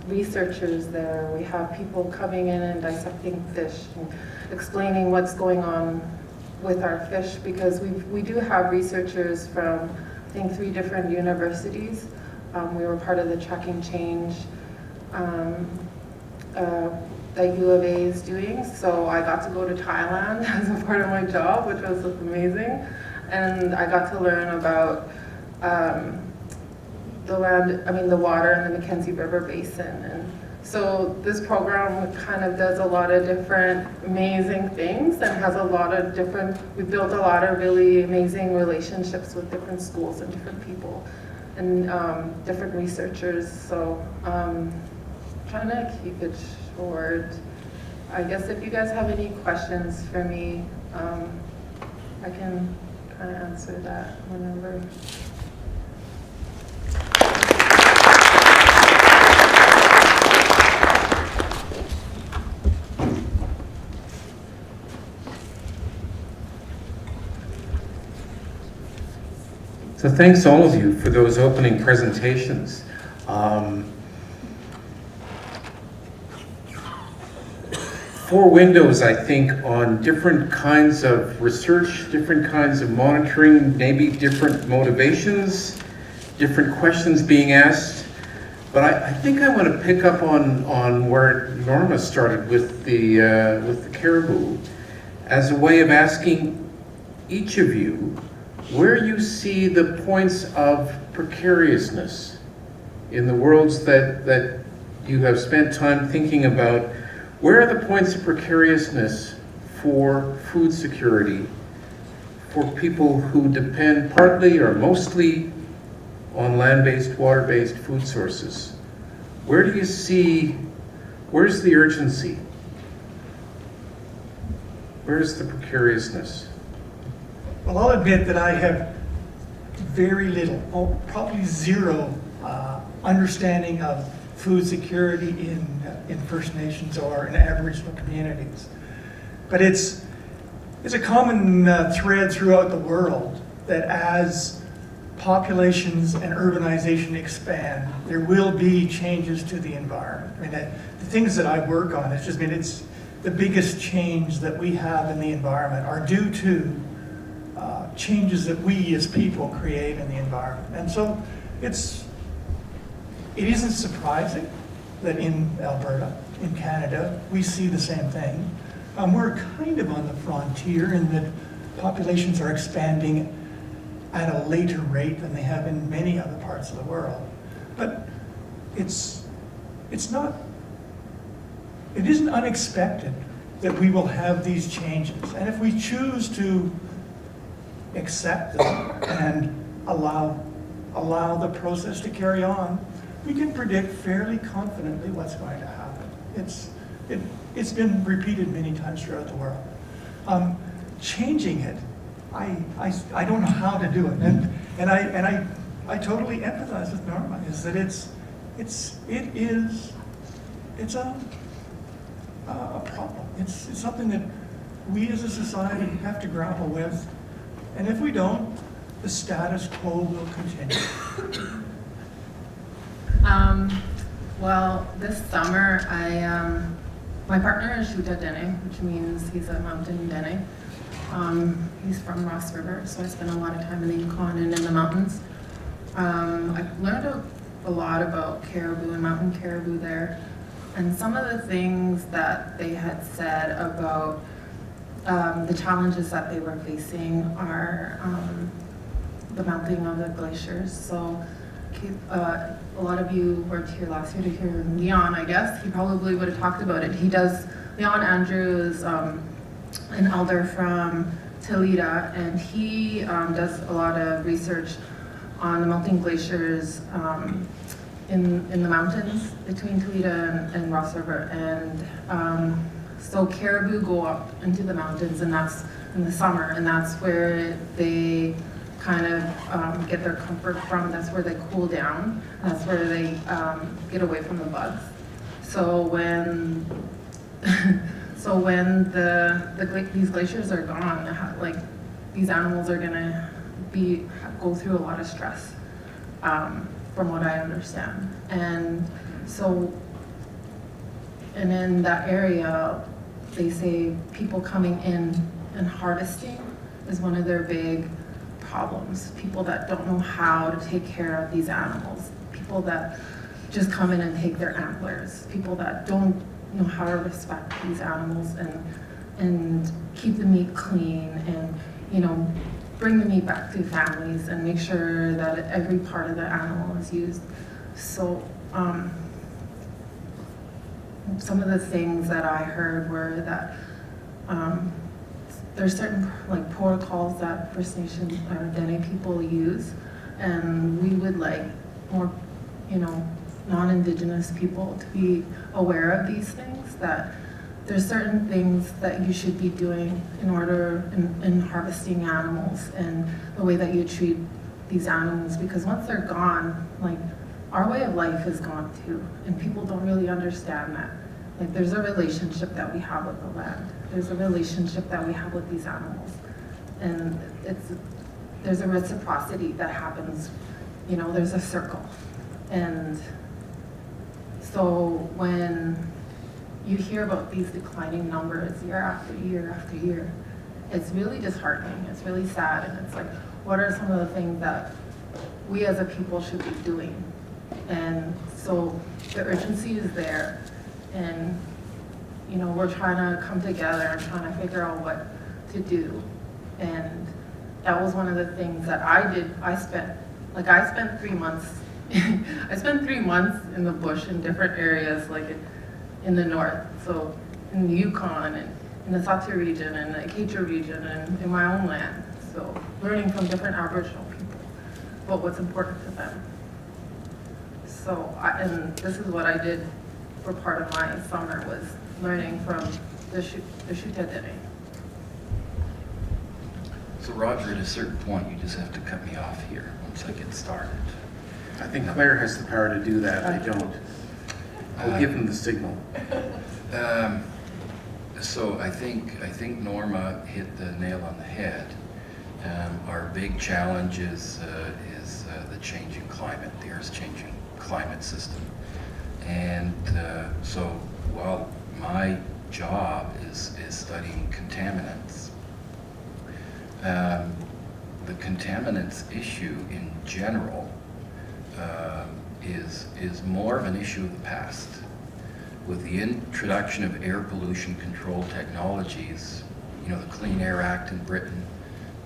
Speaker 7: researchers there. We have people coming in and dissecting fish and explaining what's going on with our fish, because we do have researchers from, I think, 3 different universities. We were part of the tracking change that U of A is doing. So I got to go to Thailand as a part of my job, which was amazing. And I got to learn about the water in the Mackenzie River Basin. And so this program kind of does a lot of different amazing things and has a lot of we built a lot of really amazing relationships with different schools and different people and different researchers. So trying to keep it short. I guess if you guys have any questions for me, I can kind of answer that whenever.
Speaker 4: So thanks all of you for those opening presentations. 4 windows, I think, on different kinds of research, different kinds of monitoring, maybe different motivations, different questions being asked. But I think I want to pick up on where Norma started with the caribou as a way of asking each of you where you see the points of precariousness in the worlds that you have spent time thinking about. Where are the points of precariousness for food security for people who depend partly or mostly on land-based, water-based food sources? Where do you see, where's the urgency? Where's the precariousness?
Speaker 6: Well, I'll admit that I have very little, probably zero understanding of food security in First Nations or in Aboriginal communities. But it's a common thread throughout the world that as populations and urbanization expand, there will be changes to the environment. I mean, the things that I work on, it's the biggest change that we have in the environment are due to changes that we as people create in the environment. And so it isn't surprising that in Alberta, in Canada, we see the same thing. We're kind of on the frontier in that populations are expanding at a later rate than they have in many other parts of the world. But it isn't unexpected that we will have these changes. And if we choose to accept them and allow the process to carry on, we can predict fairly confidently what's going to happen. It's been repeated many times throughout the world. Changing it I don't know how to do it. And I totally empathize with Norma, is that it's a problem. It's something that we as a society have to grapple with. And if we don't, the status quo will continue.
Speaker 7: Well, this summer, my partner is Shotyk, which means he's a mountain Dene. He's from Ross River, so I spent a lot of time in the Yukon and in the mountains. I learned a lot about caribou and mountain caribou there, and some of the things that they had said about the challenges that they were facing are the melting of the glaciers. So a lot of you worked here last year to hear Leon, I guess. He probably would have talked about it. Leon Andrew is an elder from Toledo, and he does a lot of research on the melting glaciers in the mountains between Toledo and Ross River. And so caribou go up into the mountains, and that's in the summer, and that's where they kind of get their comfort from. That's where they cool down. That's where they get away from the bugs. So when these glaciers are gone, like these animals are gonna go through a lot of stress, from what I understand. And in that area, they say people coming in and harvesting is one of their big problems. People that don't know how to take care of these animals, people that just come in and take their antlers, people that don't know how to respect these animals and keep the meat clean, and bring the meat back to families and make sure that every part of the animal is used. So some of the things that I heard were that there's certain protocols that First Nation or Dene people use, and we would like more, non-Indigenous people to be aware of these things, that there's certain things that you should be doing in harvesting animals and the way that you treat these animals, because once they're gone, our way of life is gone too, and people don't really understand that. There's a relationship that we have with the land. There's a relationship that we have with these animals, and there's a reciprocity that happens. There's a circle, and so when you hear about these declining numbers year after year after year, it's really disheartening. It's really sad, and it's what are some of the things that we as a people should be doing? And so the urgency is there, and we're trying to come together and trying to figure out what to do. And that was one of the things that I did. I spent 3 months. I spent 3 months in the bush in different areas, in the north, so in the Yukon and in the Sato region and the Acacia region and in my own land. So learning from different Aboriginal people about what's important to them. So and this is what I did for part of my summer, was learning from the Shotyk.
Speaker 5: So Roger, at a certain point, you just have to cut me off here once I get started.
Speaker 4: I think Claire has the power to do that. I don't. I'll give him the signal.
Speaker 5: So I think Norma hit the nail on the head. Our big challenge is the changing climate, the Earth's changing climate system. And so while my job is studying contaminants, the contaminants issue in general is more of an issue of the past. With the introduction of air pollution control technologies, the Clean Air Act in Britain,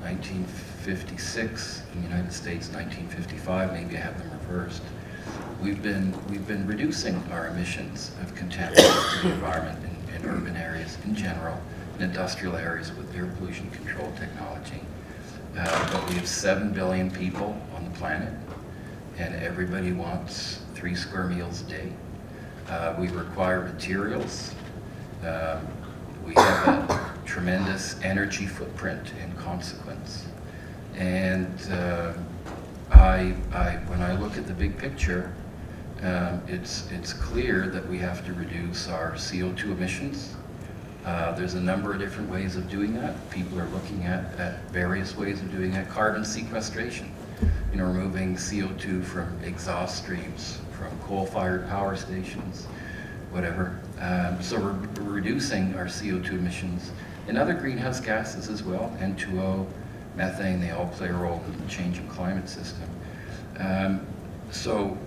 Speaker 5: 1956, in the United States, 1955, maybe I have them reversed. We've been reducing our emissions of contaminants to the environment in urban areas in general, in industrial areas with air pollution control technology. But we have 7 billion people on the planet, and everybody wants 3 square meals a day. We require materials. We have a tremendous energy footprint in consequence. And when I look at the big picture, it's clear that we have to reduce our CO2 emissions. There's a number of different ways of doing that. People are looking at various ways of doing that. Carbon sequestration, removing CO2 from exhaust streams, from coal-fired power stations, whatever. So we're reducing our CO2 emissions and other greenhouse gases as well, N2O, methane, they all play a role in the changing climate system. So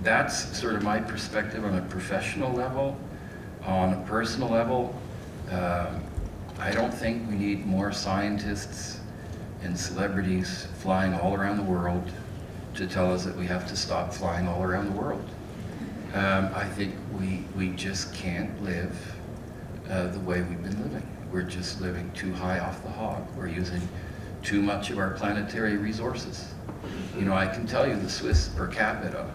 Speaker 5: that's sort of my perspective on a professional level. On a personal level, I don't think we need more scientists and celebrities flying all around the world to tell us that we have to stop flying all around the world. I think we just can't live the way we've been living. We're just living too high off the hog. We're using too much of our planetary resources. I can tell you the Swiss per capita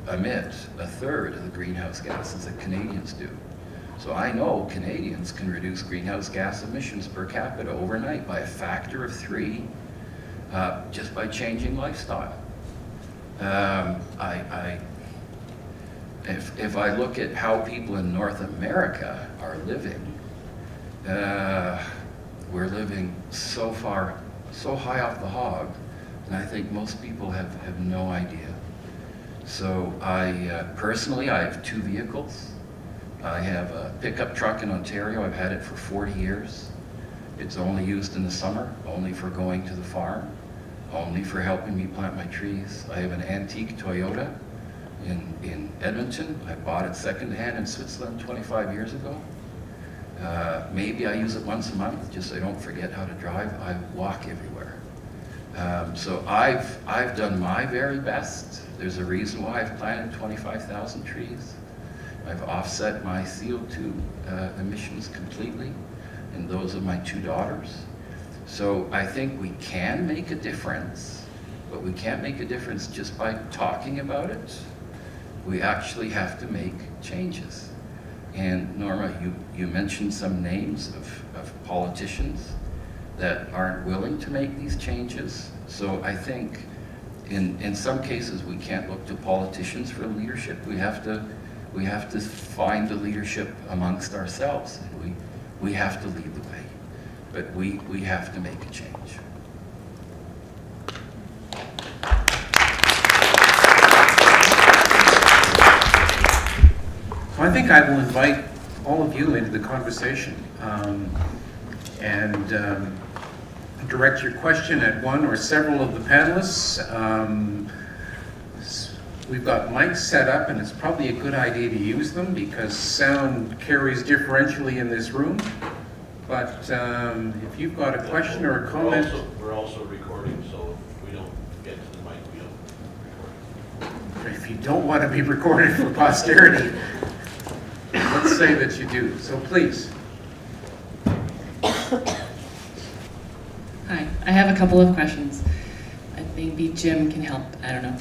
Speaker 5: emit a third of the greenhouse gases that Canadians do. So I know Canadians can reduce greenhouse gas emissions per capita overnight by a factor of 3 just by changing lifestyle. If I look at how people in North America are living, we're living so high off the hog, and I think most people have no idea. So personally, I have 2 vehicles. I have a pickup truck in Ontario. I've had it for 40 years. It's only used in the summer, only for going to the farm, only for helping me plant my trees. I have an antique Toyota in Edmonton. I bought it secondhand in Switzerland 25 years ago. Maybe I use it once a month, just so I don't forget how to drive. I walk everywhere. So I've done my very best. There's a reason why I've planted 25,000 trees. I've offset my CO2 emissions completely, and those of my 2 daughters. So I think we can make a difference, but we can't make a difference just by talking about it. We actually have to make changes. And Norma, you mentioned some names of politicians that aren't willing to make these changes. So I think in some cases we can't look to politicians for leadership. We have to find the leadership amongst ourselves. And we have to lead the way. But we have to make a change.
Speaker 4: I think I will invite all of you into the conversation and direct your question at one or several of the panelists. We've got mics set up, and it's probably a good idea to use them because sound carries differentially in this room. But if you've got a question or a comment...
Speaker 13: We're also recording, so if we don't get to the mic, we don't record.
Speaker 4: If you don't want to be recorded for posterity, let's say that you do. So please.
Speaker 14: Hi, I have a couple of questions. Maybe Jim can help, I don't know.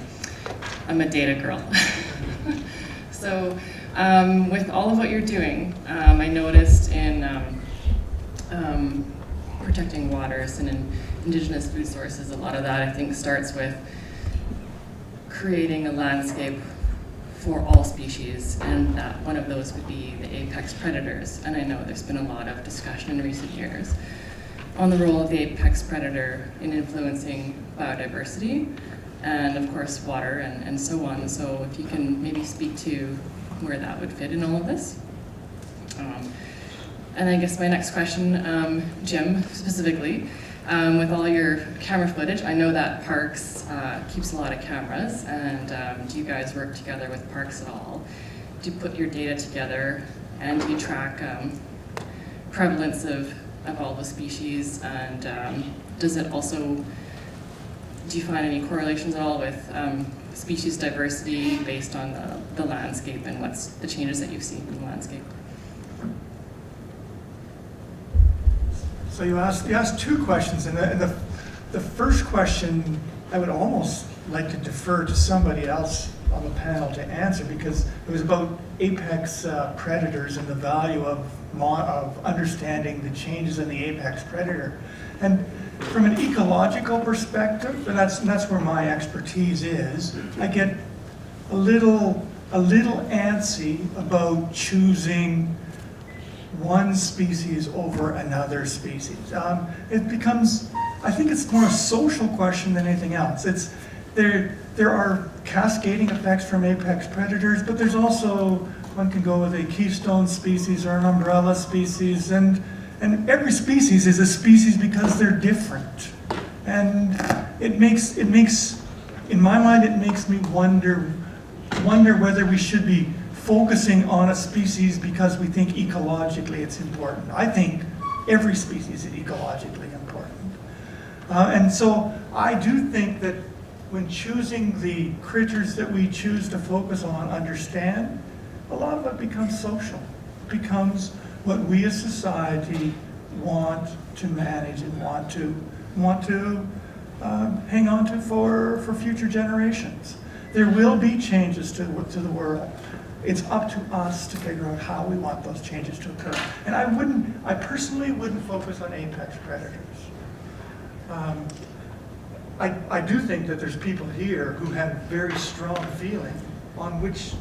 Speaker 14: I'm a data girl. So with all of what you're doing, I noticed in protecting waters and in Indigenous food sources, a lot of that I think starts with creating a landscape for all species, and that one of those would be the apex predators. And I know there's been a lot of discussion in recent years on the role of the apex predator in influencing biodiversity and of course water and so on. So if you can maybe speak to where that would fit in all of this. And I guess my next question, Jim specifically, with all your camera footage, I know that Parks keeps a lot of cameras, and do you guys work together with Parks at all? Do you put your data together, and do you track prevalence of all the species, and does it also, do you find any correlations at all with species diversity based on the landscape and what's the changes that you've seen in the landscape?
Speaker 6: So you asked 2 questions, and the first question I would almost like to defer to somebody else on the panel to answer, because it was about apex predators and the value of understanding the changes in the apex predator. And from an ecological perspective, and that's where my expertise is, I get a little antsy about choosing one species over another species. It becomes, I think it's more a social question than anything else. There are cascading effects from apex predators, but there's also, one can go with a keystone species or an umbrella species, and every species is a species because they're different. And it makes, in my mind, it makes me wonder whether we should be focusing on a species because we think ecologically it's important. I think every species is ecologically important. And so I do think that when choosing the critters that we choose to focus on, understand, a lot of it becomes social. It becomes what we as society want to manage and want to hang on to for future generations. There will be changes to the world. It's up to us to figure out how we want those changes to occur. And I personally wouldn't focus on apex predators. I do think that there's people here who have very strong feeling on which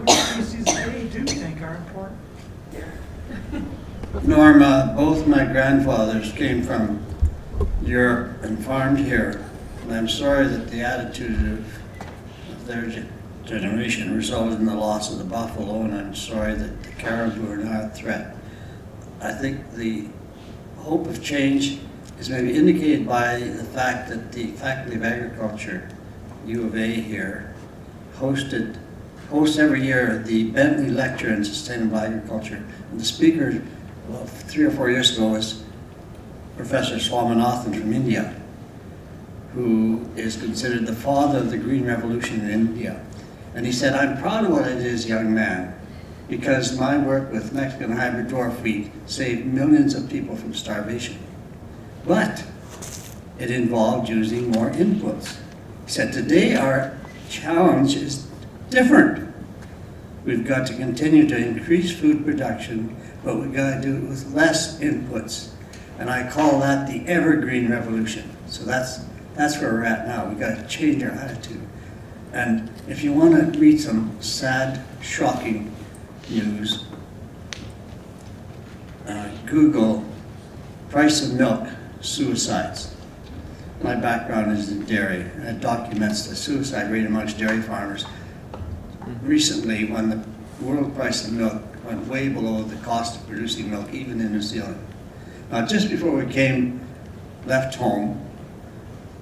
Speaker 6: species they do think are important.
Speaker 15: Norma, both my grandfathers came from Europe and farmed here. And I'm sorry that the attitude of their generation resulted in the loss of the buffalo, and I'm sorry that the caribou are now a threat. I think the hope of change is maybe indicated by the fact that the Faculty of Agriculture, U of A here, hosts every year the Bentley Lecture on Sustainable Agriculture. And the speaker, well, 3 or 4 years ago, was Professor Swaminathan from India, who is considered the father of the Green Revolution in India. And he said, "I'm proud of what I did as a young man, because my work with Mexican hybrid dwarf wheat saved millions of people from starvation. But it involved using more inputs." He said, "Today our challenge is different. We've got to continue to increase food production, but we've got to do it with less inputs. And I call that the evergreen revolution." So that's where we're at now. We've got to change our attitude. And if you want to read some sad, shocking news, Google price of milk, suicides. My background is in dairy, and it documents the suicide rate amongst dairy farmers. Recently, when the world price of milk went way below the cost of producing milk, even in New Zealand. Now, just before we left home,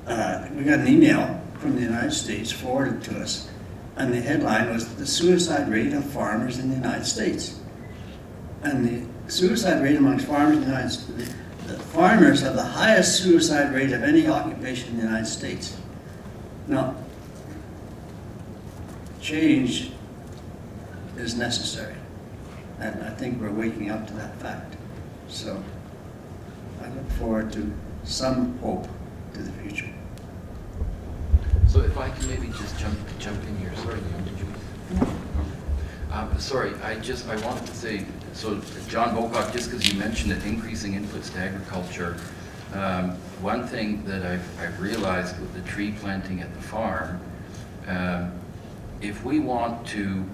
Speaker 15: we got an email from the United States forwarded to us, and the headline was "The Suicide Rate of Farmers in the United States." And the suicide rate amongst farmers in the United States, the farmers have the highest suicide rate of any occupation in the United States. Now, change is necessary, and I think we're waking up to that fact. So I look forward to some hope to the future.
Speaker 5: So if I can maybe just jump in here. Sorry, Liam, did you? Sorry, I wanted to say, so John Bocock, just because you mentioned it, increasing inputs to agriculture, one thing that I've realized with the tree planting at the farm, if we want to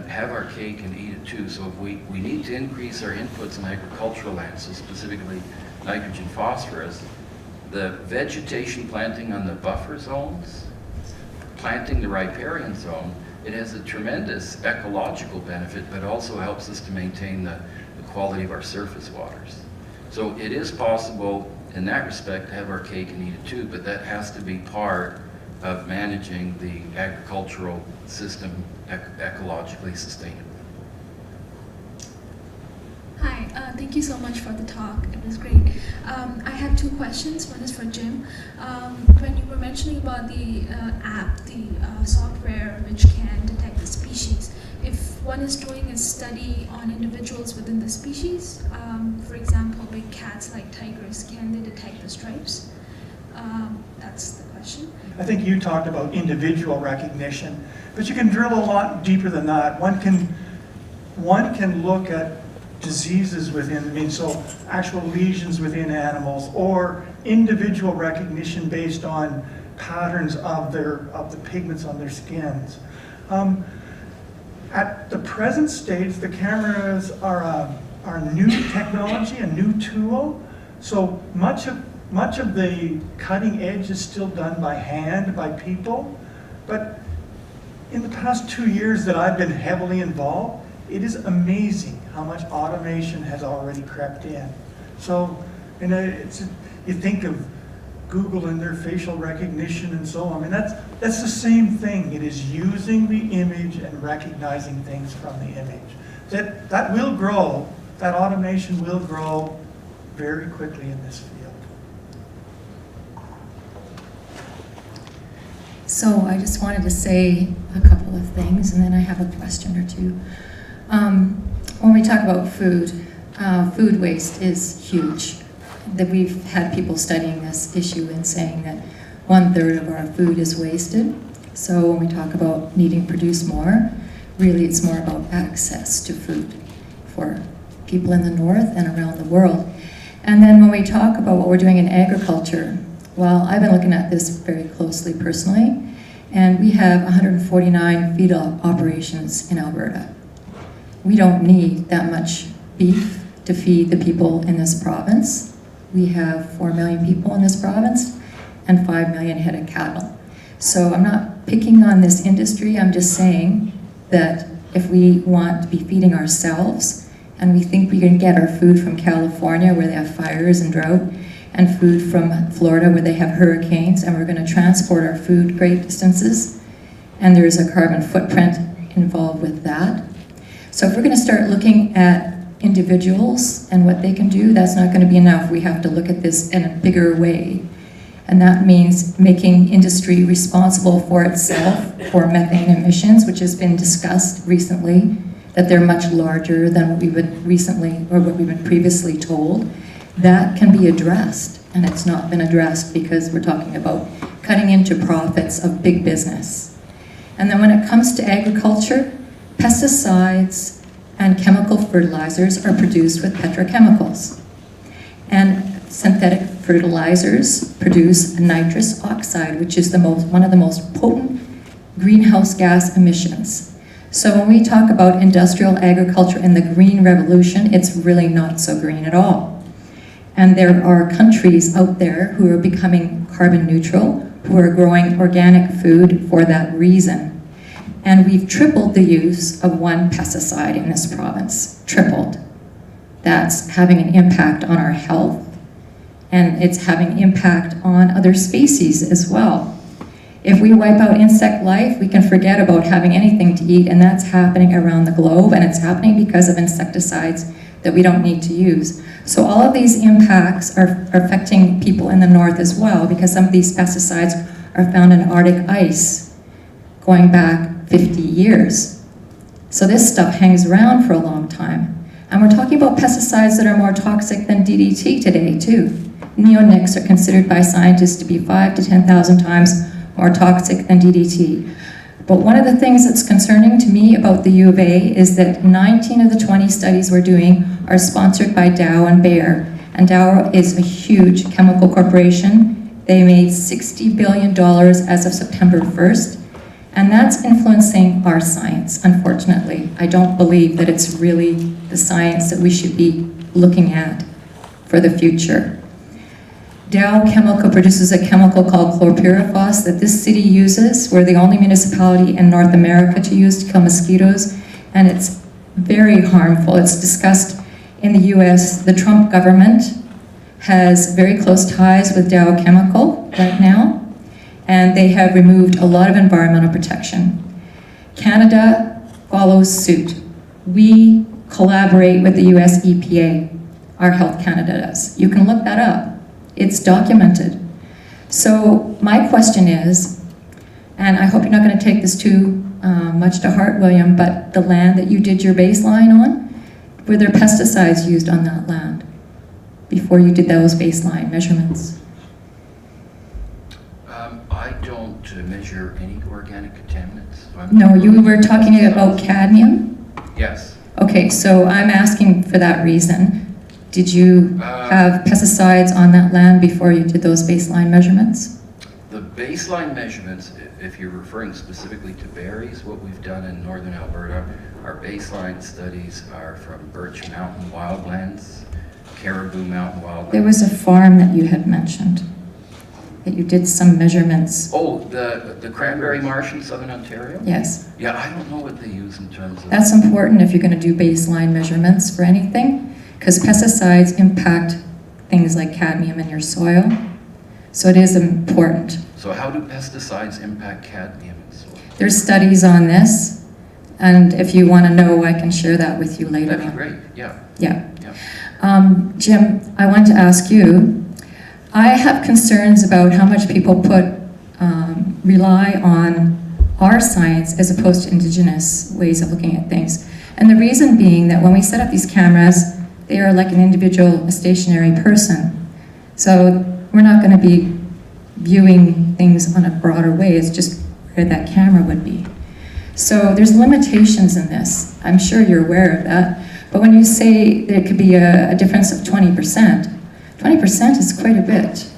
Speaker 5: have our cake and eat it too, so if we need to increase our inputs in agricultural lands, so specifically nitrogen, phosphorus, the vegetation planting on the buffer zones, planting the riparian zone, it has a tremendous ecological benefit, but also helps us to maintain the quality of our surface waters. So it is possible in that respect to have our cake and eat it too, but that has to be part of managing the agricultural system ecologically sustainably.
Speaker 16: Hi, thank you so much for the talk. It was great. I have two questions. One is for Jim. When you were mentioning about the app, the software which can detect the species, if one is doing a study on individuals within the species, for example, big cats like tigers, can they detect the stripes? That's the question.
Speaker 6: I think you talked about individual recognition, but you can drill a lot deeper than that. One can look at diseases within, so actual lesions within animals, or individual recognition based on patterns of the pigments on their skins. At the present stage, the cameras are new technology, a new tool. So much of the cutting edge is still done by hand, by people. But in the past 2 years that I've been heavily involved, it is amazing how much automation has already crept in. So, you think of Google and their facial recognition and so on. That's the same thing. It is using the image and recognizing things from the image. That will grow. That automation will grow very quickly in this field.
Speaker 17: So I just wanted to say a couple of things, and then I have a question or two. When we talk about food, food waste is huge. That we've had people studying this issue and saying that 1/3 of our food is wasted. So when we talk about needing to produce more, really it's more about access to food for people in the north and around the world. And then when we talk about what we're doing in agriculture, well, I've been looking at this very closely personally, and we have 149 feed operations in Alberta. We don't need that much beef to feed the people in this province. We have 4 million people in this province and 5 million head of cattle. So I'm not picking on this industry, I'm just saying that if we want to be feeding ourselves and we think we can get our food from California where they have fires and drought, and food from Florida where they have hurricanes, and we're going to transport our food great distances, and there's a carbon footprint involved with that. So if we're going to start looking at individuals and what they can do, that's not going to be enough. We have to look at this in a bigger way. And that means making industry responsible for itself for methane emissions, which has been discussed recently, that they're much larger than what we've been recently, or what we've been previously told. That can be addressed, and it's not been addressed because we're talking about cutting into profits of big business. And then when it comes to agriculture, pesticides and chemical fertilizers are produced with petrochemicals. And synthetic fertilizers produce nitrous oxide, which is one of the most potent greenhouse gas emissions. So when we talk about industrial agriculture and the green revolution, it's really not so green at all. And there are countries out there who are becoming carbon neutral, who are growing organic food for that reason. And we've tripled the use of one pesticide in this province, tripled. That's having an impact on our health, and it's having impact on other species as well. If we wipe out insect life, we can forget about having anything to eat, and that's happening around the globe, and it's happening because of insecticides that we don't need to use. So all of these impacts are affecting people in the north as well, because some of these pesticides are found in Arctic ice going back 50 years. So this stuff hangs around for a long time. And we're talking about pesticides that are more toxic than DDT today too. Neonics are considered by scientists to be 5,000 to 10,000 times more toxic than DDT. But one of the things that's concerning to me about the U of A is that 19 of the 20 studies we're doing are sponsored by Dow and Bayer. And Dow is a huge chemical corporation. They made $60 billion as of September 1st. And that's influencing our science, unfortunately. I don't believe that it's really the science that we should be looking at for the future. Dow Chemical produces a chemical called chlorpyrifos that this city uses. We're the only municipality in North America to use to kill mosquitoes, and it's very harmful. It's discussed in the US. The Trump government has very close ties with Dow Chemical right now, and they have removed a lot of environmental protection. Canada follows suit. We collaborate with the US EPA, our Health Canada does. You can look that up. It's documented. So my question is, and I hope you're not going to take this too much to heart, William, but the land that you did your baseline on, were there pesticides used on that land before you did those baseline measurements?
Speaker 5: measure any organic contaminants?
Speaker 17: No, you were talking about cadmium?
Speaker 5: Yes.
Speaker 17: Okay, so I'm asking for that reason. Did you have pesticides on that land before you did those baseline measurements?
Speaker 5: The baseline measurements, if you're referring specifically to berries, what we've done in northern Alberta, our baseline studies are from Birch Mountain wildlands, Caribou Mountain wildlands.
Speaker 17: There was a farm that you had mentioned, that you did some measurements.
Speaker 5: Oh, the cranberry marsh in southern Ontario?
Speaker 17: Yes.
Speaker 5: Yeah, I don't know what they use in terms of...
Speaker 17: That's important if you're going to do baseline measurements for anything, because pesticides impact things like cadmium in your soil. So it is important.
Speaker 5: So how do pesticides impact cadmium in soil?
Speaker 17: There's studies on this, and if you want to know, I can share that with you later.
Speaker 5: That'd be great, yeah.
Speaker 17: Yeah. Jim, I want to ask you, I have concerns about how much people rely on our science as opposed to Indigenous ways of looking at things. And the reason being that when we set up these cameras, they are like an individual, a stationary person. So we're not going to be viewing things on a broader way. It's just where that camera would be. So there's limitations in this. I'm sure you're aware of that. But when you say there could be a difference of 20%, 20% is quite a bit.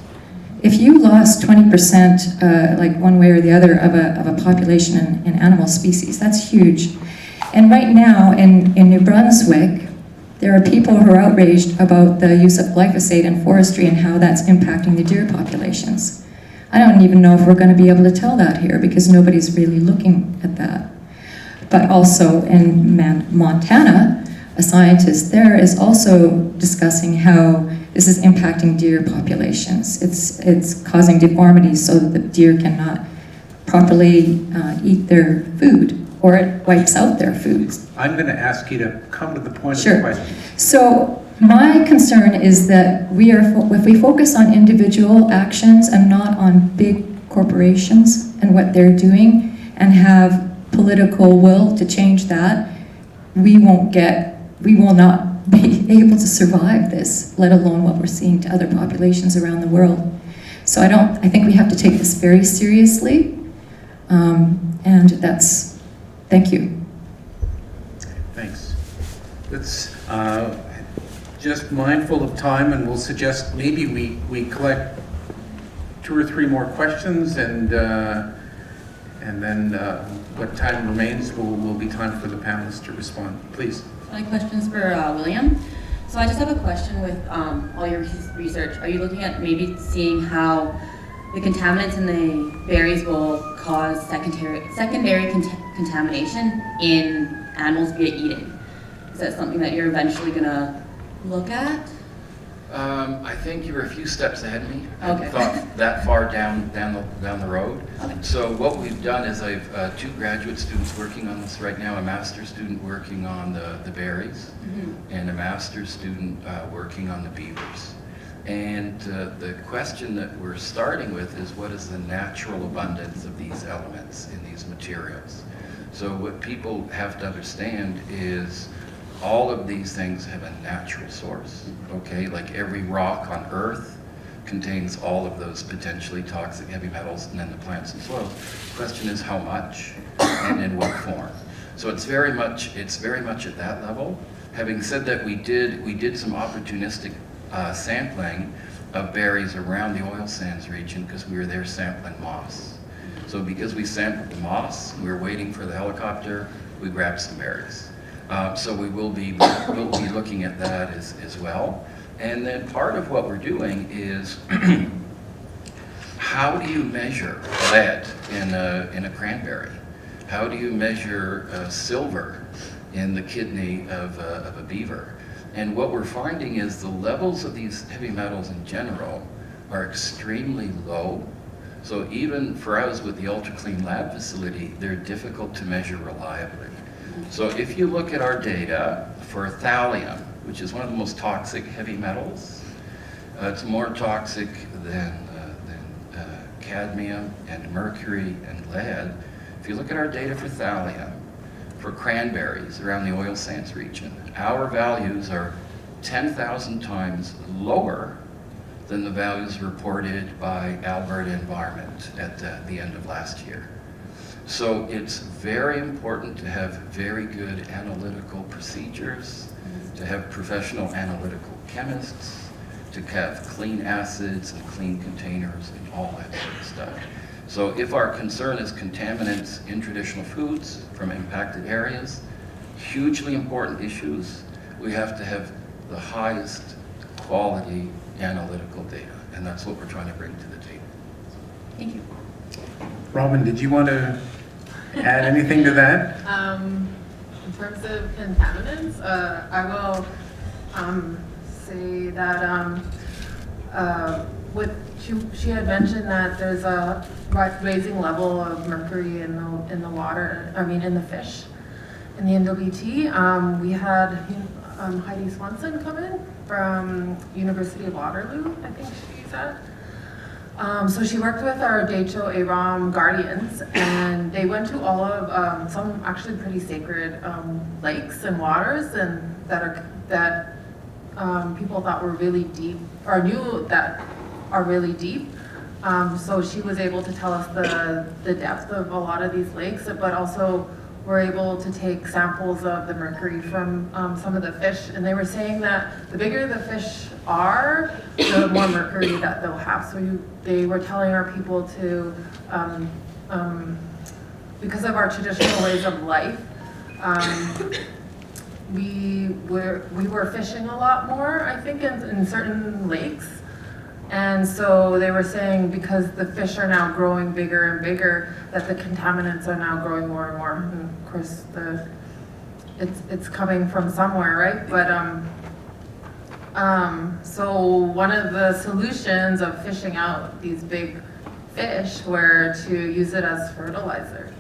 Speaker 17: If you lost 20%, like one way or the other, of a population in animal species, that's huge. And right now in New Brunswick, there are people who are outraged about the use of glyphosate in forestry and how that's impacting the deer populations. I don't even know if we're going to be able to tell that here because nobody's really looking at that. But also in Montana, a scientist there is also discussing how this is impacting deer populations. It's causing deformities so that the deer cannot properly eat their food, or it wipes out their foods.
Speaker 4: I'm going to ask you to come to the point
Speaker 17: Sure.
Speaker 4: of the question.
Speaker 17: So my concern is that if we focus on individual actions and not on big corporations and what they're doing and have political will to change that, we will not be able to survive this, let alone what we're seeing to other populations around the world. So I think we have to take this very seriously, and thank you.
Speaker 4: Thanks. Let's just mindful of time, and we'll suggest maybe we collect 2 or 3 more questions, and then what time remains will be time for the panelists to respond. Please.
Speaker 18: My question's for William. So I just have a question with all your research. Are you looking at maybe seeing how the contaminants in the berries will cause secondary contamination in animals via eating? Is that something that you're eventually going to look at?
Speaker 5: I think you're a few steps ahead of me. I
Speaker 18: Okay.
Speaker 5: haven't thought that far down the road.
Speaker 18: Okay.
Speaker 5: So what we've done is I've 2 graduate students working on this right now, a master's student working on the berries, and a master's student working on the beavers. And the question that we're starting with is, what is the natural abundance of these elements in these materials? So what people have to understand is all of these things have a natural source, okay? Like every rock on Earth contains all of those potentially toxic heavy metals, and then the plants and soils. The question is how much and in what form. So it's very much at that level. Having said that, we did some opportunistic sampling of berries around the oil sands region because we were there sampling moss. So because we sampled the moss, we were waiting for the helicopter, we grabbed some berries. So we'll be looking at that as well. And then part of what we're doing is how do you measure lead in a cranberry? How do you measure silver in the kidney of a beaver? And what we're finding is the levels of these heavy metals in general are extremely low. So even for us with the Ultra Clean Lab facility, they're difficult to measure reliably. So if you look at our data for thallium, which is one of the most toxic heavy metals, it's more toxic than cadmium and mercury and lead. If you look at our data for thallium, for cranberries around the oil sands region, our values are 10,000 times lower than the values reported by Alberta Environment at the end of last year. So it's very important to have very good analytical procedures, to have professional analytical chemists, to have clean acids and clean containers and all that sort of stuff. So if our concern is contaminants in traditional foods from impacted areas, hugely important issues, we have to have the highest quality analytical data, and that's what we're trying to bring to the table.
Speaker 18: Thank you.
Speaker 4: Robyn, did you want to add anything to that?
Speaker 7: In terms of contaminants, I will say that she had mentioned that there's a raising level of mercury in the water, in the fish, in the NWT. We had Heidi Swanson come in from University of Waterloo, I think she's at. So she worked with our DEHCHO AROM guardians, and they went to all of some actually pretty sacred lakes and waters, and that people thought were really deep, or knew that are really deep. So she was able to tell us the depth of a lot of these lakes, but also were able to take samples of the mercury from some of the fish, and they were saying that the bigger the fish are, the more mercury that they'll have. So they were telling our people to, because of our traditional ways of life, we were fishing a lot more, I think, in certain lakes. And so they were saying because the fish are now growing bigger and bigger, that the contaminants are now growing more and more. And of course, it's coming from somewhere, right? But so one of the solutions of fishing out these big fish were to use it as fertilizer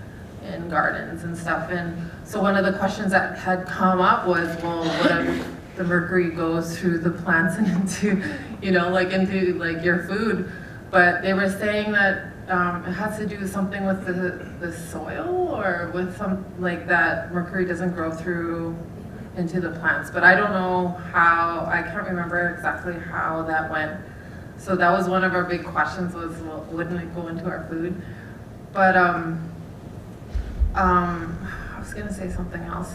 Speaker 7: in gardens and stuff. And so one of the questions that had come up was, well, what if the mercury goes through the plants and into, into your food? But they were saying that it has to do with something with the soil, or with that mercury doesn't grow through into the plants. But I don't know how, I can't remember exactly how that went. So that was one of our big questions was, well, wouldn't it go into our food? But I was gonna say something else.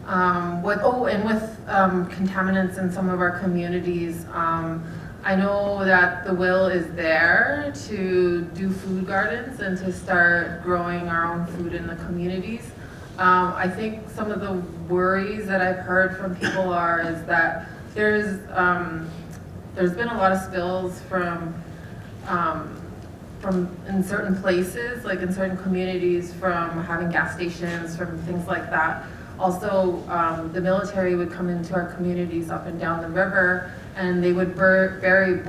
Speaker 7: And with contaminants in some of our communities, I know that the will is there to do food gardens and to start growing our own food in the communities. I think some of the worries that I've heard from people is that there's been a lot of spills from in certain places, like in certain communities, from having gas stations, from things like that. Also, the military would come into our communities up and down the river, and they would bury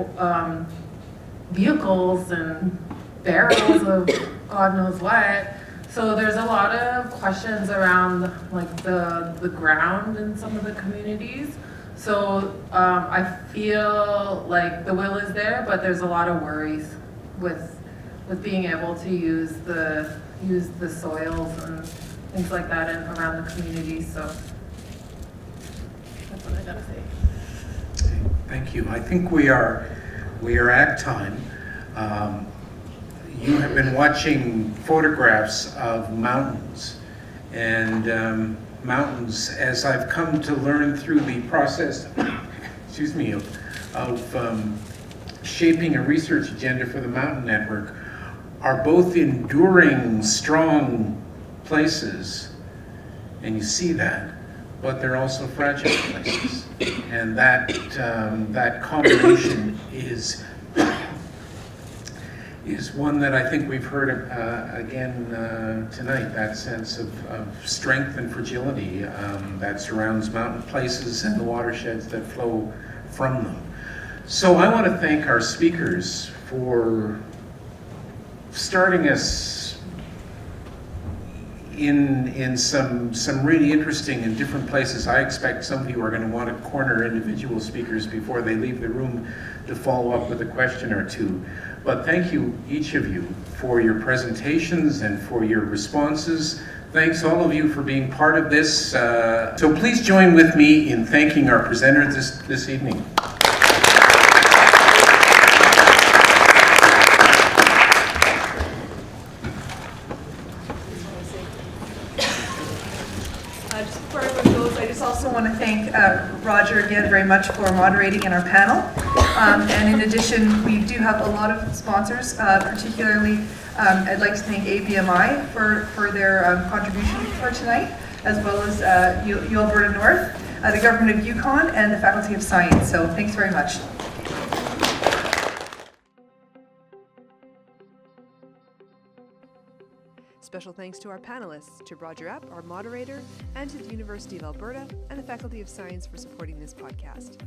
Speaker 7: vehicles and barrels of God knows what. So there's a lot of questions around the ground in some of the communities. So I feel like the will is there, but there's a lot of worries with being able to use the soils and things like that around the community. So that's what I gotta say.
Speaker 4: Thank you. I think we are at time. You have been watching photographs of mountains, and mountains, as I've come to learn through the process, excuse me, of shaping a research agenda for the Mountain Network, are both enduring, strong places, and you see that, but they're also fragile places. And that combination is one that I think we've heard again tonight, that sense of strength and fragility that surrounds mountain places and the watersheds that flow from them. So I want to thank our speakers for starting us in some really interesting and different places. I expect some of you are going to want to corner individual speakers before they leave the room to follow up with a question or two. But thank you, each of you, for your presentations and for your responses. Thanks all of you for being part of this. So please join with me in thanking our presenters this evening.
Speaker 2: Just before everyone goes, I just also want to thank Roger again very much for moderating in our panel. And in addition, we do have a lot of sponsors, particularly I'd like to thank ABMI for their contribution for tonight, as well as UALBERTA North, the Government of Yukon, and the Faculty of Science. So thanks very much.
Speaker 1: Special thanks to our panelists, to Roger Epp, our moderator, and to the University of Alberta and the Faculty of Science for supporting this podcast.